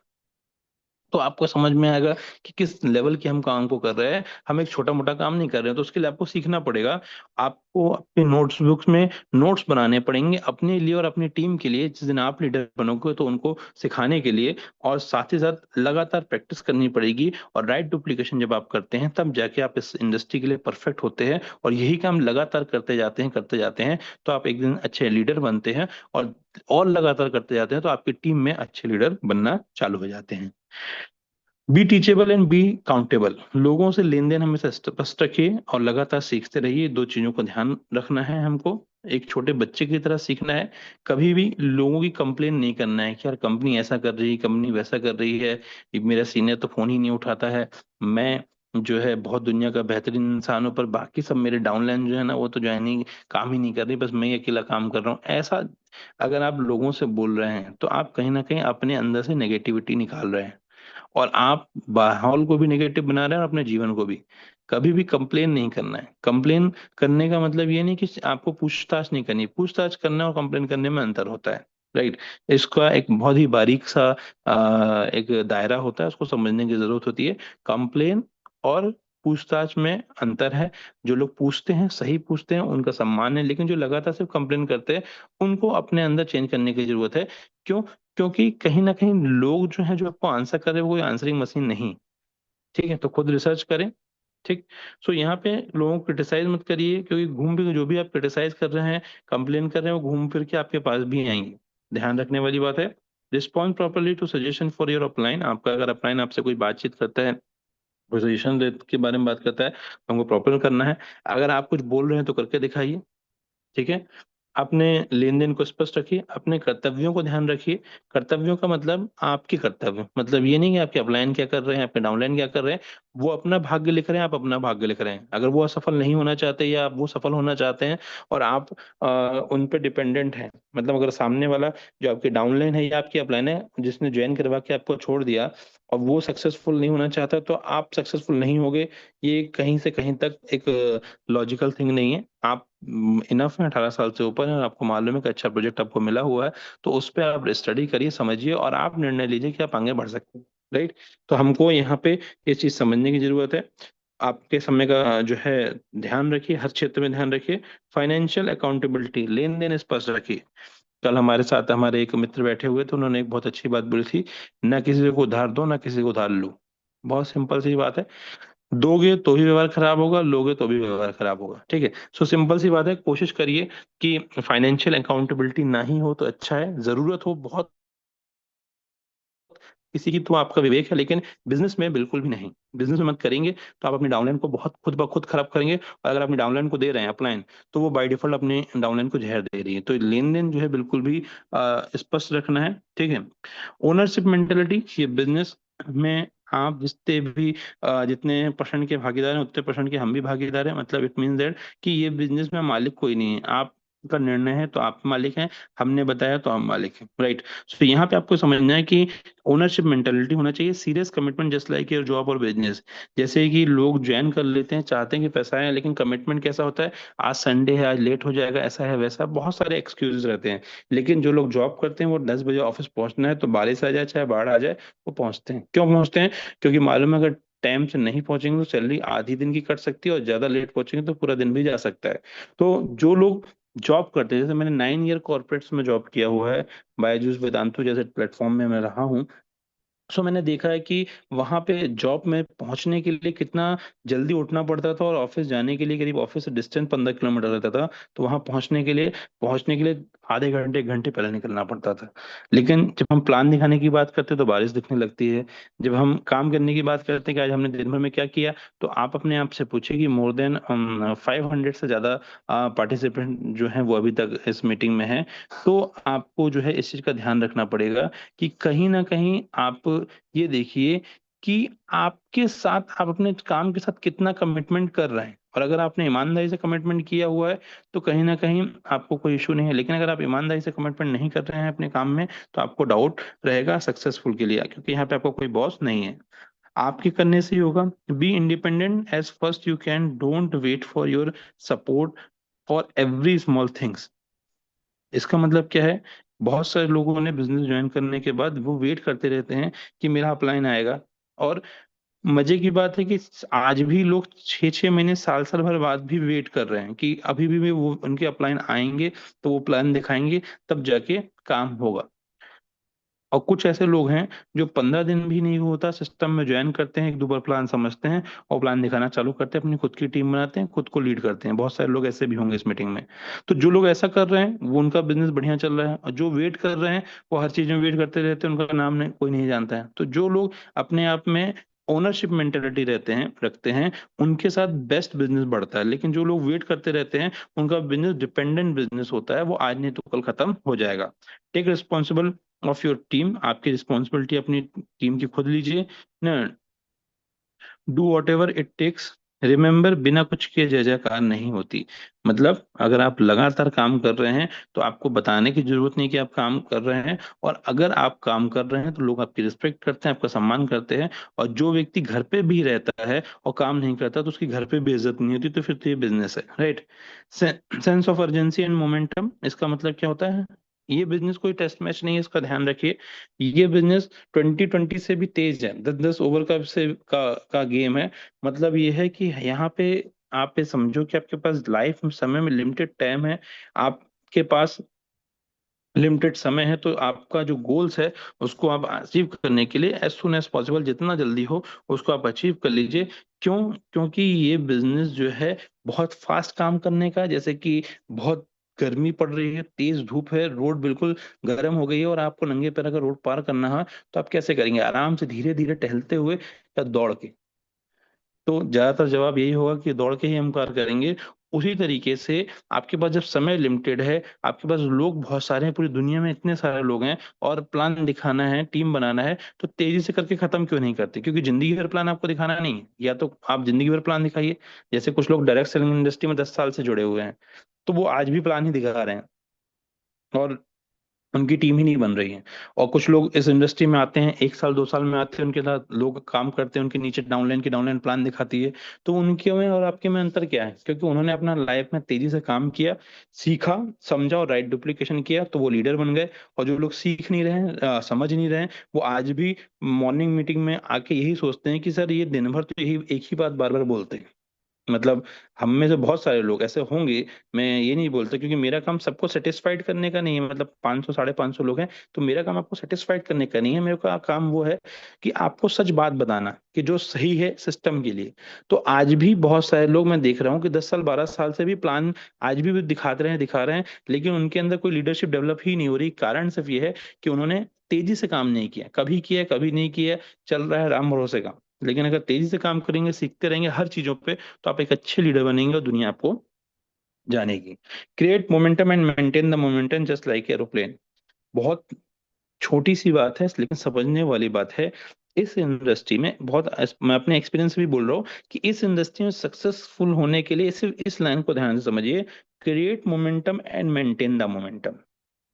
तो आपको समझ में आएगा कि किस लेवल के हम काम को कर रहे हैं। हम एक छोटा मोटा काम नहीं कर रहे हैं, तो उसके लिए आपको सीखना पड़ेगा। आपको अपने नोट्स बुक्स में नोट्स बनाने पड़ेंगे अपने लिए और अपनी टीम के लिए। जिस दिन आप लीडर बनोगे तो उनको सिखाने के लिए, और साथ ही साथ लगातार प्रैक्टिस करनी पड़ेगी। और राइट डुप्लीकेशन जब आप करते हैं, तब जाके आप इस इंडस्ट्री के लिए परफेक्ट होते हैं। और यही काम लगातार करते जाते हैं, तो आप एक दिन अच्छे लीडर बनते हैं। और लगातार करते जाते हैं, तो आपकी टीम में अच्छे लीडर बनना चालू हो जाते हैं। Be teachable and be countable. लोगों से लेन देन हमेशा स्पष्ट रखिए और लगातार सीखते रहिए। दो चीजों को ध्यान रखना है हमको। एक छोटे बच्चे की तरह सीखना है। कभी भी लोगों की कंप्लेन नहीं करना है कि यार कंपनी ऐसा कर रही है, कंपनी वैसा कर रही है, ये मेरा सीनियर तो फोन ही नहीं उठाता है, मैं जो है बहुत दुनिया का बेहतरीन इंसान हूं, पर बाकी सब मेरे डाउनलाइन जो है ना, वो तो जो है नहीं, काम ही नहीं कर रही, बस मैं ही अकेला काम कर रहा हूँ। ऐसा अगर आप लोगों से बोल रहे हैं, तो आप कहीं ना कहीं अपने अंदर से नेगेटिविटी निकाल रहे हैं, और आप माहौल को भी नेगेटिव बना रहे हैं और अपने जीवन को भी। कभी भी कंप्लेन नहीं करना है। कंप्लेन करने का मतलब ये नहीं कि आपको पूछताछ नहीं करनी, पूछताछ करना और कंप्लेन करने में अंतर होता है। राइट। इसका एक बहुत ही बारीक सा एक दायरा होता है, उसको समझने की जरूरत होती है। कंप्लेन और पूछताछ में अंतर है। जो लोग पूछते हैं सही पूछते हैं, उनका सम्मान है, लेकिन जो लगातार सिर्फ कंप्लेन करते हैं, उनको अपने अंदर चेंज करने की जरूरत है। क्यों? क्योंकि कहीं ना कहीं लोग जो है, जो आपको आंसर कर रहे हैं, वो कोई आंसरिंग मशीन नहीं। ठीक है, तो खुद रिसर्च करें। ठीक। सो यहाँ पे लोगों को क्रिटिसाइज मत करिए, क्योंकि घूम फिर के जो भी आप क्रिटिसाइज कर रहे हैं, कंप्लेन कर रहे हैं, वो घूम फिर के आपके पास भी आएंगे। ध्यान रखने वाली बात है। Respond properly to suggestion for your upline. आपका अगर अपलाइन आपसे कोई बातचीत करता है, कोई सजेशन के बारे में बात करता है, तो हमको प्रॉपर करना है। अगर आप कुछ बोल रहे हैं तो करके दिखाइए। ठीक है। अपने लेन देन को स्पष्ट रखिए, अपने कर्तव्यों को ध्यान रखिए। कर्तव्यों का मतलब आपके कर्तव्य, मतलब ये नहीं कि आपके अपलाइन क्या कर रहे हैं, आपके डाउनलाइन क्या कर रहे हैं। वो अपना भाग्य लिख रहे हैं, आप अपना भाग्य लिख रहे हैं। अगर वो असफल नहीं होना चाहते या आप वो सफल होना चाहते हैं, और आप उन पे डिपेंडेंट हैं, मतलब अगर सामने वाला जो आपके डाउनलाइन है या आपकी अपलाइन है, जिसने ज्वाइन करवा के आपको छोड़ दिया, और वो सक्सेसफुल नहीं होना चाहता, तो आप सक्सेसफुल नहीं होगे। ये कहीं से कहीं तक एक लॉजिकल थिंग नहीं है। आप इनफ है, 18 साल से ऊपर है, और आपको मालूम है कि अच्छा प्रोजेक्ट आपको मिला हुआ है, तो उस पर आप स्टडी करिए, समझिए, और आप निर्णय लीजिए कि आप आगे बढ़ सकते हैं। राइट। तो हमको यहाँ पे ये चीज समझने की जरूरत है। आपके समय का जो है ध्यान रखिए, हर क्षेत्र में ध्यान रखिए। फाइनेंशियल अकाउंटेबिलिटी, लेन देन स्पष्ट रखिए। कल हमारे साथ हमारे एक मित्र बैठे हुए थे, उन्होंने एक बहुत अच्छी बात बोली थी। ना किसी को उधार दो, ना किसी को उधार लो। बहुत सिंपल सी बात है। दोगे तो भी व्यवहार खराब होगा, लोगे तो भी व्यवहार खराब होगा। ठीक है। सो सिंपल सी बात है, कोशिश करिए कि फाइनेंशियल अकाउंटेबिलिटी ना ही हो तो अच्छा है। जरूरत हो बहुत किसी की तो आपका विवेक है, लेकिन बिजनेस में बिल्कुल भी नहीं। बिजनेस में मत करेंगे तो आप अपनी डाउनलाइन को बहुत खुद ब खुद खराब करेंगे, और अगर अपनी डाउनलाइन को दे रहे हैं अपलाइन, तो वो बाय डिफॉल्ट अपने डाउनलाइन को जहर दे रही है। तो लेन देन जो है बिल्कुल भी स्पष्ट रखना है। ठीक है। ओनरशिप मेंटेलिटी, ये बिजनेस में आप जितने परसेंट के भागीदार हैं, उतने परसेंट के हम भी भागीदार हैं। मतलब इट मीन दैट कि ये बिजनेस में मालिक कोई नहीं है। आपका निर्णय है तो आप मालिक हैं, हमने बताया तो हम मालिक हैं। राइट। तो यहाँ पे आपको समझना है कि ओनरशिप मेंटेलिटी होना चाहिए, serious commitment, just like your job और बिजनेस। जैसे कि लोग ज्वाइन कर लेते हैं, चाहते हैं कि पैसा आए, लेकिन कमिटमेंट कैसा होता है? आज संडे है, आज लेट हो जाएगा, ऐसा है वैसा, बहुत सारे एक्सक्यूजेस रहते हैं। लेकिन जो लोग जॉब करते हैं, वो 10 बजे ऑफिस पहुंचना है, तो बारिश आ जाए चाहे बाढ़ आ जाए, वो पहुंचते हैं। क्यों पहुंचते हैं? क्योंकि मालूम है अगर टाइम से नहीं पहुंचेंगे तो सैलरी आधी दिन की कट सकती है, और ज्यादा लेट पहुंचेंगे तो पूरा दिन भी जा सकता है। तो जो लोग जॉब करते हैं, जैसे मैंने 9 ईयर कॉर्पोरेट्स में जॉब किया हुआ है, बायजूस वेदांतु जैसे प्लेटफॉर्म में मैं रहा हूँ। सो मैंने देखा है कि वहां पे जॉब में पहुंचने के लिए कितना जल्दी उठना पड़ता था, और ऑफिस जाने के लिए करीब ऑफिस से डिस्टेंस 15 किलोमीटर रहता था, तो वहां पहुंचने के लिए आधे घंटे 1 घंटे पहले निकलना पड़ता था। लेकिन जब हम प्लान दिखाने की बात करते हैं तो बारिश दिखने लगती है। जब हम काम करने की बात करते हैं कि आज हमने दिन भर में क्या किया, तो आप अपने आप से पूछिए कि मोर देन 500 से ज्यादा पार्टिसिपेंट जो हैं वो अभी तक इस मीटिंग में हैं। तो आपको जो है इस चीज का ध्यान रखना पड़ेगा कि कहीं ना कहीं आप ये देखिए कि आपके साथ, आप अपने काम के साथ कितना कमिटमेंट कर रहे हैं। और अगर आपने ईमानदारी से कमिटमेंट किया हुआ है, तो कहीं ना कहीं आपको कोई इशू नहीं है। लेकिन अगर आप ईमानदारी से कमिटमेंट नहीं कर रहे हैं अपने काम में, तो आपको डाउट रहेगा सक्सेसफुल के लिए, क्योंकि यहाँ पे आपको कोई बॉस नहीं है। आपके करने से ही होगा। Be independent as first you can, don't wait for your support for every small things. इसका मतलब क्या है? बहुत सारे लोगों ने बिजनेस ज्वाइन करने के बाद वो वेट करते रहते हैं कि मेरा अपलाइन आएगा। और मजे की बात है कि आज भी लोग 6 6 महीने, साल साल भर बाद भी वेट कर रहे हैं कि अभी भी वो उनके अपलाइन आएंगे, तो वो प्लान दिखाएंगे, तब जाके काम होगा। और कुछ ऐसे लोग हैं जो 15 दिन भी नहीं होता सिस्टम में ज्वाइन करते हैं, एक दो बार प्लान समझते हैं, और प्लान दिखाना चालू करते हैं, अपनी खुद की टीम बनाते हैं, खुद को लीड करते हैं। बहुत सारे लोग ऐसे भी होंगे इस मीटिंग में। तो जो लोग ऐसा कर रहे हैं, वो उनका बिजनेस बढ़िया चल रहा है, और जो वेट कर रहे हैं, वो हर चीज में वेट करते रहते हैं, उनका नाम नहीं, कोई नहीं जानता है। तो जो लोग अपने आप में ओनरशिप मेंटेलिटी रखते हैं, उनके साथ बेस्ट बिजनेस बढ़ता है। लेकिन जो लोग वेट करते रहते हैं, उनका बिजनेस डिपेंडेंट बिजनेस होता है, वो आज नहीं तो कल खत्म हो जाएगा। Take responsible of your team, आपकी रिस्पॉन्सिबिलिटी अपनी टीम की खुद लीजिए ना। Do whatever it takes, remember, बिना कुछ किए जय जयकार नहीं होती। मतलब अगर आप लगातार काम कर रहे हैं तो आपको बताने की जरूरत नहीं कि आप काम कर रहे हैं। और अगर आप काम कर रहे हैं तो लोग आपकी रिस्पेक्ट करते हैं, आपका सम्मान करते हैं। और जो व्यक्ति घर पे भी रहता है और काम नहीं करता तो उसकी घर पे भी इज्जत नहीं होती, तो फिर तो ये बिजनेस है, right. Sense of urgency and momentum, इसका मतलब क्या होता है? ये बिजनेस कोई टेस्ट मैच नहीं है, इसका ध्यान रखिए। ये बिजनेस 2020 से भी तेज है, 10-10 ओवर का गेम है। मतलब ये है कि यहाँ पे आप ये समझो कि आपके पास लाइफ समय में लिमिटेड टाइम है। आपके पास लिमिटेड समय है, तो आपका जो गोल्स है उसको आप अचीव करने के लिए एज सुन एज पॉसिबल, जितना जल्दी हो उसको आप अचीव कर लीजिए। क्यों? क्योंकि ये बिजनेस जो है बहुत फास्ट काम करने का है। जैसे कि बहुत गर्मी पड़ रही है, तेज धूप है, रोड बिल्कुल गर्म हो गई है, और आपको नंगे पैर अगर रोड पार करना है तो आप कैसे करेंगे? आराम से धीरे धीरे टहलते हुए या दौड़ के? तो ज्यादातर जवाब यही होगा कि दौड़ के ही हम कार्य करेंगे। उसी तरीके से आपके पास जब समय लिमिटेड है, आपके पास लोग बहुत सारे हैं, पूरी दुनिया में इतने सारे लोग हैं, और प्लान दिखाना है, टीम बनाना है, तो तेजी से करके खत्म क्यों नहीं करते? क्योंकि जिंदगी भर प्लान आपको दिखाना नहीं है, या तो आप जिंदगी भर प्लान दिखाइए। जैसे कुछ लोग डायरेक्ट सेलिंग इंडस्ट्री में 10 साल से जुड़े हुए हैं, तो वो आज भी प्लान ही दिखा रहे हैं, और उनकी टीम ही नहीं बन रही है। और कुछ लोग इस इंडस्ट्री में आते हैं, 1 साल 2 साल में आते हैं, उनके साथ लोग काम करते हैं, उनके नीचे डाउनलाइन की डाउनलाइन प्लान दिखाती है। तो उनके में और आपके में अंतर क्या है? क्योंकि उन्होंने अपना लाइफ में तेजी से काम किया, सीखा, समझा और राइट डुप्लीकेशन किया, तो वो लीडर बन गए। और जो लोग सीख नहीं रहे हैं, समझ नहीं रहे हैं, वो आज भी मॉर्निंग मीटिंग में आके यही सोचते हैं कि सर ये दिन भर तो यही एक ही बात बार बार बोलते हैं। मतलब हम में से बहुत सारे लोग ऐसे होंगे, मैं ये नहीं बोलता, क्योंकि मेरा काम सबको सेटिस्फाइड करने का नहीं है। मतलब 500 550 लोग हैं, तो मेरा काम आपको सेटिस्फाइड करने का नहीं है। मेरे का काम वो है कि आपको सच बात बताना कि जो सही है सिस्टम के लिए। तो आज भी बहुत सारे लोग मैं देख रहा हूँ कि 10 साल 12 साल से भी प्लान आज भी दिखाते रहे, दिखा रहे हैं, लेकिन उनके अंदर कोई लीडरशिप डेवलप ही नहीं हो रही। कारण सिर्फ ये है कि उन्होंने तेजी से काम नहीं किया, कभी किया कभी नहीं किया, चल रहा है राम भरोसे का। लेकिन अगर तेजी से काम करेंगे, सीखते रहेंगे हर चीजों पे, तो आप एक अच्छे लीडर बनेंगे और दुनिया आपको जानेगी। Create momentum and maintain the momentum just like aeroplane. बहुत छोटी सी बात है लेकिन समझने वाली बात है। इस इंडस्ट्री में बहुत, मैं अपने एक्सपीरियंस से भी बोल रहा हूँ कि इस इंडस्ट्री में सक्सेसफुल होने के लिए सिर्फ इस लाइन को ध्यान से समझिए। Create momentum and maintain the momentum.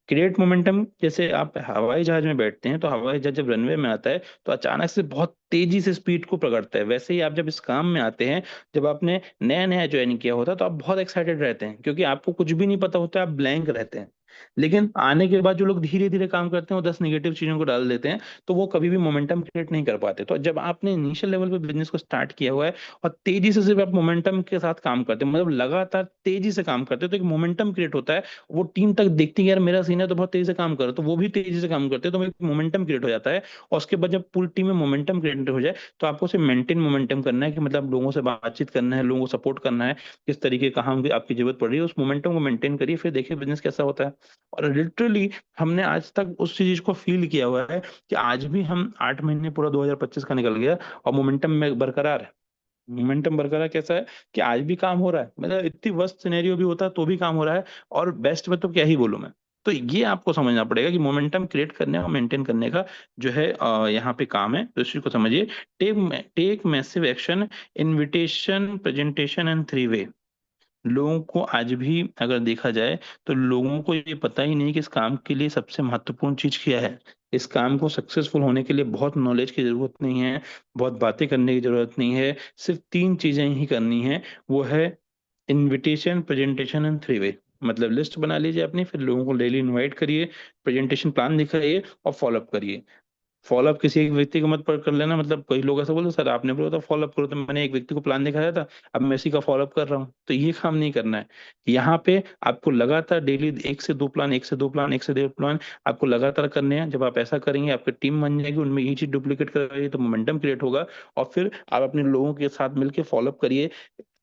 Create momentum, जैसे आप हवाई जहाज में बैठते हैं, तो हवाई जहाज जब रनवे में आता है तो अचानक से बहुत तेजी से स्पीड को पकड़ता है। वैसे ही आप जब इस काम में आते हैं, जब आपने नया नया ज्वाइन किया होता है, तो आप बहुत एक्साइटेड रहते हैं, क्योंकि आपको कुछ भी नहीं पता होता, आप ब्लैंक रहते हैं। लेकिन आने के बाद जो लोग धीरे धीरे काम करते हैं, वो 10 नेगेटिव चीजों को डाल देते हैं, तो वो कभी भी मोमेंटम क्रिएट नहीं कर पाते। तो जब आपने इनिशियल लेवल पे बिजनेस को स्टार्ट किया हुआ है और तेजी से सिर्फ आप मोमेंटम के साथ काम करते हैं, मतलब लगातार तेजी से काम करते हैं, तो एक मोमेंटम क्रिएट होता है। वो टीम तक देखती है यार मेरा सीन है तो बहुत तेजी से काम करो, तो वो भी तेजी से काम करते हैं, तो एक मोमेंटम क्रिएट हो जाता है। और उसके बाद जब पूरी टीम में मोमेंटम क्रिएट हो जाए, तो आपको उसे मेंटेन मोमेंटम करना है, कि मतलब लोगों से बातचीत करना है, लोगों को सपोर्ट करना है, किस तरीके कहाँ आपकी जरूरत पड़ रही है, उस मोमेंटम को मेंटेन करिए, फिर देखिए बिजनेस कैसा होता है। और लिटरली हमने आज तक उस चीज को फील किया हुआ है कि आज भी हम 8 महीने पूरा 2025 का निकल गया और मोमेंटम में बरकरार है। मोमेंटम बरकरार कैसा है कि आज भी काम हो रहा है, मतलब इतनी वर्स्ट सिनेरियो भी होता है तो भी काम हो रहा है। और बेस्ट में तो क्या ही बोलूं मैं। तो ये आपको समझना पड़ेगा कि मोमेंटम क्रिएट करने और मेंटेन करने का जो है यहाँ पे काम है, तो इस चीज को समझिए। Take take massive action, invitation, presentation and 3 way. लोगों को आज भी अगर देखा जाए, तो लोगों को ये पता ही नहीं कि इस काम के लिए सबसे महत्वपूर्ण चीज क्या है। इस काम को सक्सेसफुल होने के लिए बहुत नॉलेज की जरूरत नहीं है, बहुत बातें करने की जरूरत नहीं है, सिर्फ 3 चीजें ही करनी है। वो है इनविटेशन, प्रेजेंटेशन एंड 3 वे। मतलब लिस्ट बना लीजिए अपनी, फिर लोगों को डेली इनवाइट करिए, प्रेजेंटेशन प्लान दिखाइए और फॉलोअप करिए। फॉलोअप किसी एक व्यक्ति को मत कर लेना। मतलब कई लोग ऐसा बोलते सर आपने बोला था फॉलोअप करो, तो मैंने एक व्यक्ति को प्लान दिखाया था, अब मैं इसी का फॉलोअप कर रहा हूँ, तो ये काम नहीं करना है। यहाँ पे आपको लगातार डेली 1 से 2 प्लान, 1 से 2 प्लान, 1 से 2 प्लान आपको लगातार करने हैं। जब आप ऐसा करेंगे, आपकी टीम बन जाएगी, उनमें यही चीज डुप्लीकेट करेगी, तो मोमेंटम क्रिएट होगा। और फिर आप अपने लोगों के साथ मिलकर फॉलोअप करिए,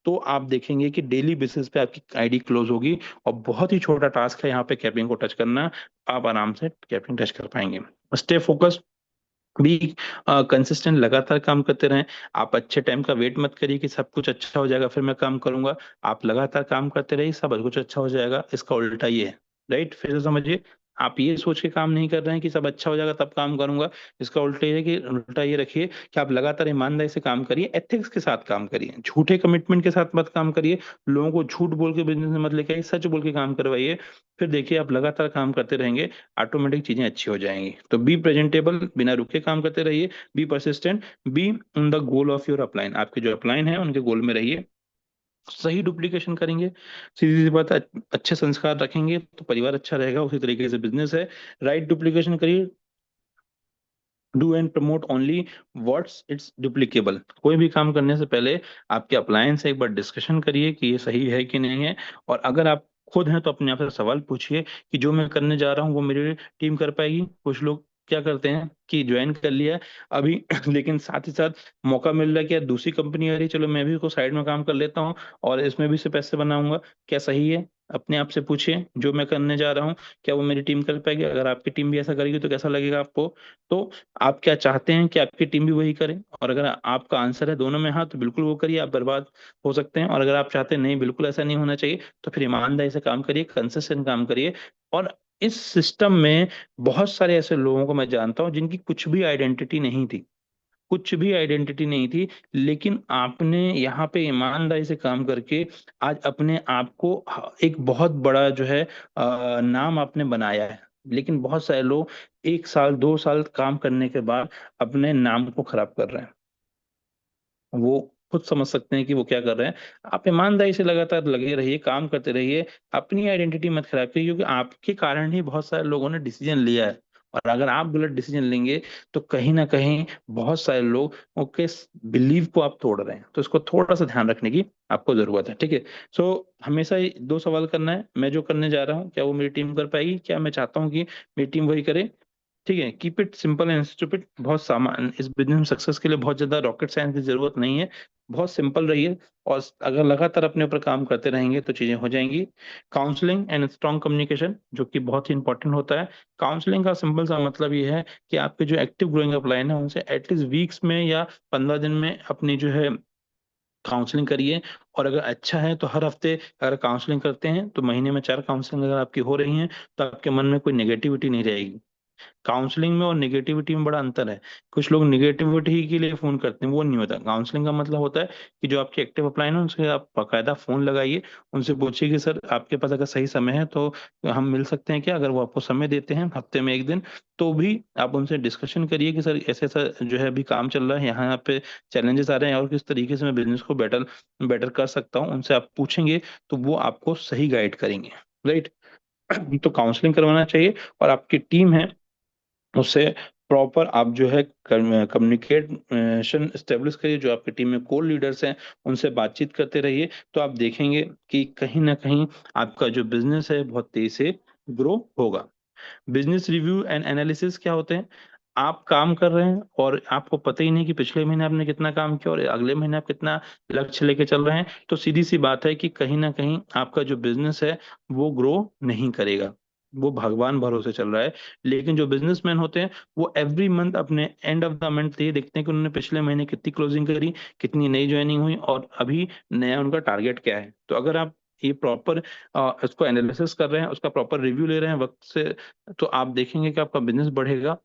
तो आप देखेंगे कि डेली बेसिस पे आपकी आईडी क्लोज होगी। और बहुत ही छोटा टास्क है यहाँ पे कैपिंग को टच करना, आप आराम से कैपिंग टच कर पाएंगे। स्टे फोकस, भी कंसिस्टेंट, लगातार काम करते रहें। आप अच्छे टाइम का वेट मत करिए कि सब कुछ अच्छा हो जाएगा फिर मैं काम करूंगा। आप लगातार काम करते रहिए, सब कुछ अच्छा हो जाएगा, इसका उल्टा ये है, राइट। फिर से समझिए, आप ये सोच के काम नहीं कर रहे हैं कि सब अच्छा हो जाएगा तब काम करूंगा। इसका उल्टे है कि उल्टा ये रखिए कि आप लगातार ईमानदारी से काम करिए, एथिक्स के साथ काम करिए, झूठे कमिटमेंट के साथ मत काम करिए, लोगों को झूठ बोल के बिजनेस में मत लेके आइए, सच बोल के काम करवाइए। फिर देखिए आप लगातार काम करते रहेंगे, ऑटोमेटिक चीजें अच्छी हो जाएंगी। तो बी प्रेजेंटेबल, बिना रुके काम करते रहिए, be persistent, be in the goal of your upline, आपके जो अपलाइन है उनके गोल में रहिए, सही डुप्लीकेशन करेंगे, सीधी सी बात है, अच्छे संस्कार रखेंगे तो परिवार अच्छा रहेगा, उसी तरीके से बिजनेस है। राइट डुप्लीकेशन करिए, do and promote only what's it's duplicable. कोई भी काम करने से पहले आपके अप्लायंस से एक बार डिस्कशन करिए कि ये सही है कि नहीं है। और अगर आप खुद हैं तो अपने आप से सवाल पूछिए कि जो मैं करने जा रहा हूँ वो मेरी टीम कर पाएगी। कुछ लोग क्या करते हैं कि ज्वाइन कर लिया है अभी लेकिन साथ ही साथ मौका मिल रहा है कि यार दूसरी कंपनी आ रही है, चलो मैं भी उसको साइड में काम कर लेता हूँ और इसमें भी से पैसे बनाऊंगा। क्या सही है? अपने आप से पूछिए, जो मैं करने जा रहा हूँ क्या वो मेरी टीम कर पाएगी? अगर आपकी टीम भी ऐसा करेगी तो कैसा लगेगा आपको? तो आप क्या चाहते हैं कि आपकी टीम भी वही करे? और अगर आपका आंसर है दोनों में हाँ, तो बिल्कुल वो करिए, आप बर्बाद हो सकते हैं। और अगर आप चाहते हैं नहीं बिल्कुल ऐसा नहीं होना चाहिए, तो फिर ईमानदारी से काम करिए, कंसिस्टेंट काम करिए। और इस सिस्टम में बहुत सारे ऐसे लोगों को मैं जानता हूँ जिनकी कुछ भी आइडेंटिटी नहीं थी, कुछ भी आइडेंटिटी नहीं थी, लेकिन आपने यहाँ पे ईमानदारी से काम करके आज अपने आप को एक बहुत बड़ा जो है नाम आपने बनाया है। लेकिन बहुत सारे लोग 1 साल 2 साल काम करने के बाद अपने नाम को खराब कर रहे हैं। वो खुद समझ सकते हैं कि वो क्या कर रहे हैं। आप ईमानदारी से लगातार लगे रहिए, काम करते रहिए, अपनी आइडेंटिटी मत खराब करिए, क्योंकि आपके कारण ही बहुत सारे लोगों ने डिसीजन लिया है। और अगर आप गलत डिसीजन लेंगे तो कहीं ना कहीं बहुत सारे लोग के बिलीव को आप तोड़ रहे हैं। तो इसको थोड़ा सा ध्यान रखने की आपको जरूरत है, ठीक है? सो हमेशा ही दो सवाल करना है, मैं जो करने जा रहा हूँ क्या वो मेरी टीम कर पाएगी, क्या मैं चाहता हूँ कि मेरी टीम वही करे। ठीक है, keep it simple and stupid. बहुत सामान इस बिजनेस में सक्सेस के लिए बहुत ज्यादा रॉकेट साइंस की जरूरत नहीं है, बहुत सिंपल रहिए। और अगर लगातार अपने ऊपर काम करते रहेंगे तो चीजें हो जाएंगी। काउंसलिंग एंड स्ट्रॉन्ग कम्युनिकेशन जो कि बहुत ही इंपॉर्टेंट होता है। काउंसलिंग का सिंपल सा मतलब ये है कि आपके जो एक्टिव ग्रोइंग अपलाइन है उनसे एटलीस्ट वीक्स में या 15 दिन में अपनी जो है काउंसलिंग करिए। और अगर अच्छा है तो हर हफ्ते अगर काउंसलिंग करते हैं तो महीने में 4 काउंसलिंग अगर आपकी हो रही हैं तो आपके मन में कोई नेगेटिविटी नहीं रहेगी। काउंसलिंग में और निगेटिविटी में बड़ा अंतर है। कुछ लोग निगेटिविटी के लिए फोन करते हैं, वो नहीं होता। काउंसलिंग का मतलब होता है कि जो आपके एक्टिव अपलाइन है उनसे आप बाकायदा फोन लगाइए, उनसे पूछिए कि सर आपके पास अगर सही समय है तो हम मिल सकते हैं क्या? अगर वो आपको समय देते हैं हफ्ते में 1 दिन, तो भी आप उनसे डिस्कशन करिए कि सर ऐसे ऐसा जो है अभी काम चल रहा है, यहाँ पे चैलेंजेस आ रहे हैं और किस तरीके से मैं बिजनेस को बेटर बेटर कर सकता हूँ। उनसे आप पूछेंगे तो वो आपको सही गाइड करेंगे, राइट? तो काउंसलिंग करवाना चाहिए। और आपकी टीम है उससे प्रॉपर आप जो है कम्युनिकेशन स्टेब्लिश करिए। जो आपकी टीम में कोर लीडर्स हैं उनसे बातचीत करते रहिए, तो आप देखेंगे कि कहीं ना कहीं आपका जो बिजनेस है बहुत तेजी से ग्रो होगा। बिजनेस रिव्यू एंड एनालिसिस क्या होते हैं? आप काम कर रहे हैं और आपको पता ही नहीं कि पिछले महीने आपने कितना काम किया और अगले महीने आप कितना लक्ष्य लेके चल रहे हैं, तो सीधी सी बात है कि कहीं ना कहीं आपका जो बिजनेस है वो ग्रो नहीं करेगा, वो भगवान भरोसे चल रहा है। लेकिन जो बिजनेसमैन होते हैं वो एवरी मंथ अपने एंड ऑफ द मंथ ये देखते हैं कि उन्होंने पिछले महीने कितनी क्लोजिंग करी, कितनी नई ज्वाइनिंग हुई और अभी नया उनका टारगेट क्या है। तो अगर आप ये प्रॉपर इसको एनालिसिस कर रहे हैं, उसका प्रॉपर रिव्यू ले रहे हैं वक्त से, तो आप देखेंगे कि आपका बिजनेस बढ़ेगा।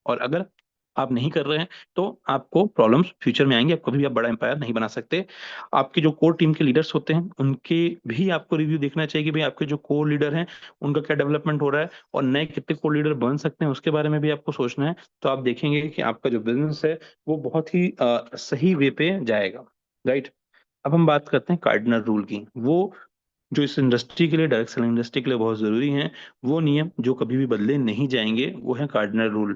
और अगर आप नहीं कर रहे हैं तो आपको प्रॉब्लम्स फ्यूचर में आएंगे, आप कभी भी आप बड़ा एम्पायर नहीं बना सकते। आपके जो कोर टीम के लीडर्स होते हैं उनके भी आपको रिव्यू देखना चाहिए कि भाई आपके जो कोर लीडर हैं उनका क्या डेवलपमेंट हो रहा है, और नए कितने कोर लीडर बन सकते हैं उसके बारे में भी आपको सोचना है। तो आप देखेंगे कि आपका जो बिजनेस है वो बहुत ही सही वे पे जाएगा, राइट? अब हम बात करते हैं कार्डिनल रूल की। वो जो इस इंडस्ट्री के लिए, डायरेक्ट सेलिंग इंडस्ट्री के लिए बहुत जरूरी है, वो नियम जो कभी भी बदले नहीं जाएंगे, वो है कार्डिनल रूल।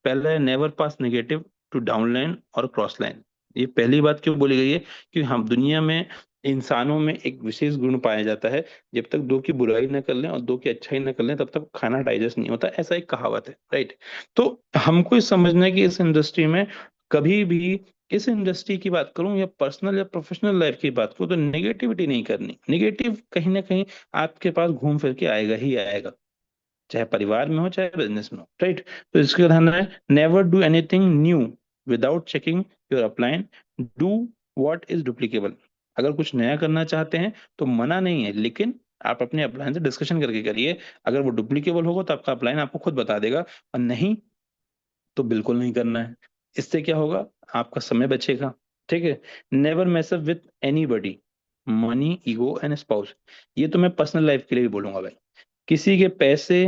पहला है never pass negative to downline और क्रॉस लाइन। ये पहली बात क्यों बोली गई है? कि हम दुनिया में इंसानों में एक विशेष गुण पाया जाता है, जब तक दो की बुराई न कर लें और दो की अच्छाई न कर लें तब तक खाना डाइजेस्ट नहीं होता, ऐसा एक कहावत है, राइट? तो हमको ये समझना है कि इस इंडस्ट्री में कभी भी, इस इंडस्ट्री की बात करूं या पर्सनल या प्रोफेशनल लाइफ की बात करूं, तो नेगेटिविटी नहीं करनी। नेगेटिव कहीं ना कहीं आपके पास घूम फिर के आएगा ही आएगा, चाहे परिवार में हो चाहे बिजनेस में हो, राइट? तो इसका ध्यान है, never do anything new without checking your upline, do what is duplicable. अगर कुछ नया करना चाहते हैं तो मना नहीं है, लेकिन आप अपने अपलाइन से डिस्कशन करके करिए। अगर वो डुप्लीकेबल होगा तो आपका अपलाइन आपको खुद बता देगा, और नहीं तो बिल्कुल नहीं करना है। इससे क्या होगा, आपका समय बचेगा। ठीक है। Never mess up with anybody, money, ego and spouse. ये तो मैं पर्सनल लाइफ के लिए भी बोलूंगा भाई। किसी के पैसे,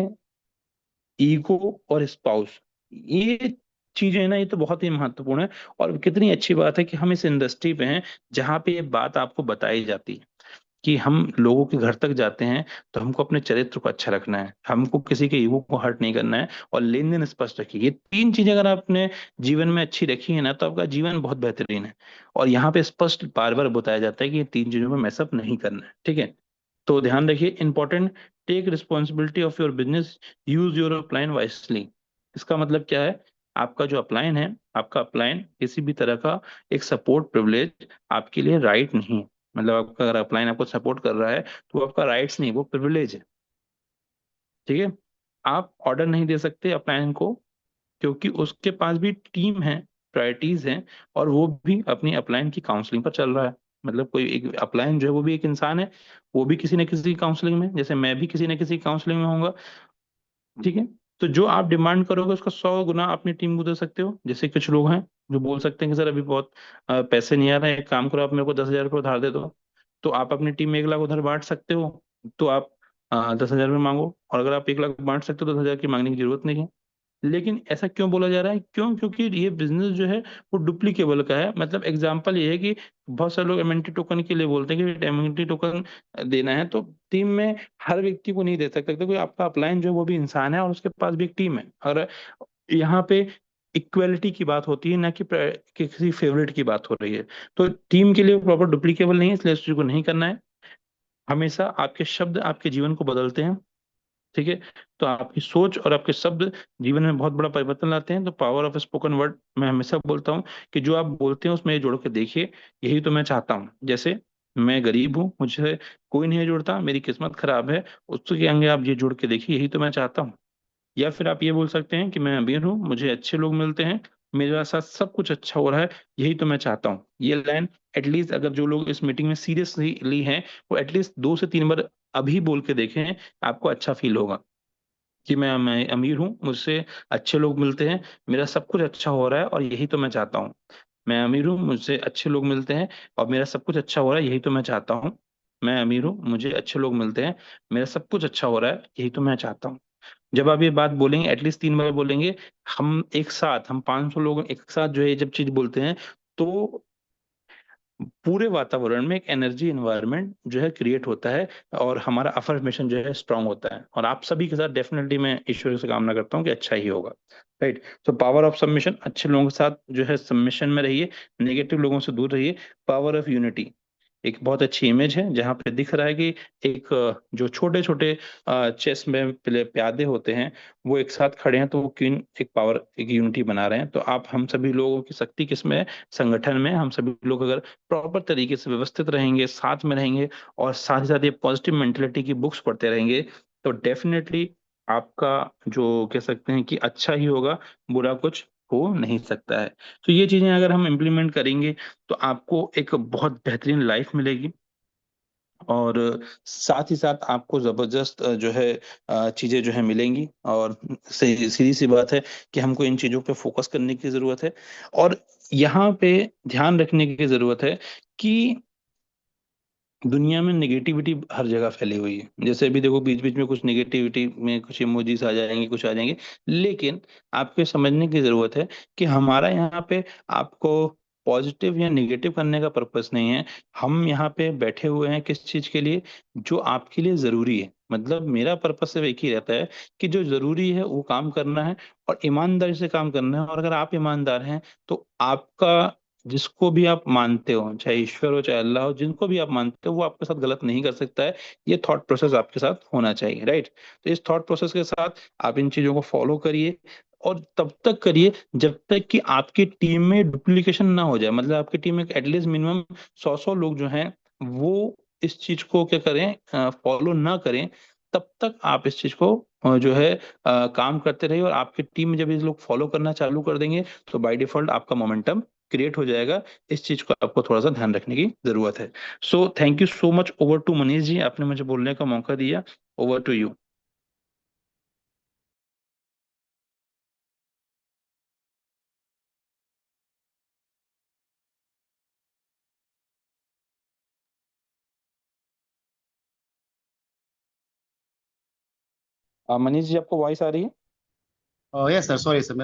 ईगो और स्पाउस, ये चीजें ना, ये तो बहुत ही महत्वपूर्ण है। और कितनी अच्छी बात है कि हम इस इंडस्ट्री पे हैं जहाँ पे ये बात आपको बताई जाती है कि हम लोगों के घर तक जाते हैं, तो हमको अपने चरित्र को अच्छा रखना है, हमको किसी के ईगो को हर्ट नहीं करना है, और लेन देन स्पष्ट रखिए। ये तीन चीजें अगर आपने जीवन में अच्छी रखी है ना, तो आपका जीवन बहुत बेहतरीन है। और यहाँ पे स्पष्ट बार बार बताया जाता है कि ये तीन चीजों में मैसअप नहीं करना है। ठीक है। तो ध्यान रखिए, important, take responsibility of your business, use your upline wisely. इसका मतलब क्या है, आपका जो अपलाइन है, आपका अपलाइन किसी भी तरह का एक सपोर्ट प्रिविलेज आपके लिए राइट नहीं है। मतलब आपका अगर अपलाइन आपको सपोर्ट कर रहा है, तो वो आपका राइट्स नहीं, वो प्रिविलेज है। ठीक है। आप ऑर्डर नहीं दे सकते अपलाइन को, क्योंकि उसके पास भी टीम है, प्रायोरिटीज हैं, और वो भी अपनी अपलाइन की काउंसलिंग पर चल रहा है। मतलब कोई एक अपलाइन जो है वो भी एक इंसान है, वो भी किसी न किसी काउंसलिंग में, जैसे मैं भी किसी न किसी काउंसलिंग में होऊंगा। ठीक है। तो जो आप डिमांड करोगे उसका 100 गुना अपनी टीम को दे सकते हो। जैसे कुछ लोग हैं जो बोल सकते हैं कि सर अभी बहुत पैसे नहीं आ रहे हैं, एक काम करो, आप मेरे को 10,000 रुपये उधार दे दो। तो आप अपनी टीम में 1 लाख उधार बांट सकते हो। तो आप 10,000 रुपये मांगो, और अगर आप 1 लाख बांट सकते हो तो 10,000 की मांगने की जरूरत नहीं है। लेकिन ऐसा क्यों बोला जा रहा है, क्यों? क्योंकि ये बिजनेस जो है वो डुप्लीकेबल का है। मतलब एग्जांपल ये है कि बहुत सारे लोग एमएनटी टोकन के लिए बोलते हैं कि एमएनटी टोकन देना है, तो टीम में हर व्यक्ति को नहीं दे सकते, क्योंकि आपका अपलाइन जो है वो भी इंसान है और उसके पास भी एक टीम है। और यहाँ पे इक्वेलिटी की बात होती है, ना कि किसी फेवरेट की बात हो रही है। तो टीम के लिए प्रॉपर डुप्लीकेबल नहीं है, इसलिए इस चीज को नहीं करना है। हमेशा आपके शब्द आपके जीवन को बदलते हैं। ठीक है। तो आपकी सोच और आपके शब्द जीवन में बहुत बड़ा परिवर्तन लाते हैं। तो पावर ऑफ स्पोकन वर्ड, मैं हमेशा बोलता हूँ कि जो आप बोलते हैं उसमें ये जोड़ के देखिए। यही तो मैं चाहता हूँ। जैसे मैं गरीब हूँ, मुझे कोई नहीं जोड़ता, मेरी किस्मत खराब है, उसके आगे आप ये जोड़ के देखिए, यही तो मैं चाहता हूँ। या फिर आप ये बोल सकते हैं कि मैं अमीर हूँ, मुझे अच्छे लोग मिलते हैं, मेरे साथ सब कुछ अच्छा हो रहा है, यही तो मैं चाहता हूँ। ये लाइन एटलीस्ट, अगर जो लोग इस मीटिंग में सीरियसली हैं, वो एटलीस्ट 2 से 3 बार अभी बोल के देखें, आपको अच्छा फील होगा कि मैं अमीर हूँ, मुझसे अच्छे लोग मिलते हैं, मेरा सब कुछ अच्छा हो रहा है, और यही तो मैं चाहता हूँ। मैं अमीर हूँ, मुझसे अच्छे लोग मिलते हैं, और मेरा सब कुछ अच्छा हो रहा है, यही तो मैं चाहता हूँ। मैं अमीर हूँ, मुझे अच्छे लोग मिलते हैं, मेरा सब कुछ अच्छा हो रहा है, यही तो मैं चाहता हूँ। जब आप ये बात बोलेंगे, एटलीस्ट 3 बार बोलेंगे, हम 500 लोग एक साथ जो है ये जब चीज बोलते हैं, तो पूरे वातावरण में एक एनर्जी इन्वायरमेंट जो है क्रिएट होता है, और हमारा अफर्मेशन जो है स्ट्रांग होता है। और आप सभी के साथ डेफिनेटली मैं ईश्वर से कामना करता हूँ कि अच्छा ही होगा। राइट। तो पावर ऑफ सबमिशन, अच्छे लोगों के साथ जो है सबमिशन में रहिए, नेगेटिव लोगों से दूर रहिए। पावर ऑफ यूनिटी, एक बहुत अच्छी इमेज है जहां पे दिख रहा है कि एक जो छोटे छोटे चेस में प्यादे होते हैं, वो एक साथ खड़े हैं, तो वो क्वीन एक पावर, एक यूनिटी बना रहे हैं। तो आप, हम सभी लोगों की शक्ति किसमें है? संगठन में। हम सभी लोग अगर प्रॉपर तरीके से व्यवस्थित रहेंगे, साथ में रहेंगे, और साथ ही साथ ये पॉजिटिव मेंटेलिटी की बुक्स पढ़ते रहेंगे, तो डेफिनेटली आपका जो कह सकते हैं कि अच्छा ही होगा, बुरा कुछ हो नहीं सकता है। तो ये चीजें अगर हम इम्प्लीमेंट करेंगे, तो आपको एक बहुत बेहतरीन लाइफ मिलेगी। और साथ ही साथ आपको जबरदस्त जो है चीजें जो है मिलेंगी। और सही, सीधी सी बात है कि हमको इन चीजों पे फोकस करने की जरूरत है। और यहाँ पे ध्यान रखने की जरूरत है कि दुनिया में नेगेटिविटी हर जगह फैली हुई है। जैसे अभी देखो, बीच बीच में कुछ नेगेटिविटी में कुछ इमोजीज आ जाएंगे, कुछ आ जाएंगे, लेकिन आपको ये समझने की जरूरत है कि हमारा यहाँ पे आपको पॉजिटिव या नेगेटिव करने का पर्पस नहीं है। हम यहाँ पे बैठे हुए हैं किस चीज के लिए? जो आपके लिए जरूरी है। मतलब मेरा पर्पस सिर्फ एक ही रहता है कि जो जरूरी है वो काम करना है, और ईमानदारी से काम करना है। और अगर आप ईमानदार हैं, तो आपका, जिसको भी आप मानते हो, चाहे ईश्वर हो चाहे अल्लाह हो, जिनको भी आप मानते हो, वो आपके साथ गलत नहीं कर सकता है। ये थॉट प्रोसेस आपके साथ होना चाहिए। राइट। तो इस थॉट प्रोसेस के साथ आप इन चीजों को फॉलो करिए, और तब तक करिए जब तक कि आपकी टीम में डुप्लीकेशन ना हो जाए। मतलब आपकी टीम में एटलीस्ट मिनिमम 100 लोग जो हैं, वो इस चीज को क्या करें, फॉलो ना करें। तब तक आप इस चीज को जो है काम करते रहिए। और आपकी टीम में जब ये लोग फॉलो करना चालू कर देंगे, तो बाय डिफॉल्ट आपका मोमेंटम क्रिएट हो जाएगा। इस चीज को आपको थोड़ा सा ध्यान रखने की जरूरत है। So thank you so much. Over to Manish ji, आपने मुझे बोलने का मौका दिया। Over to you. Manish ji, आपको वॉइस आ रही है? यस सर, सॉरी सर, मेरा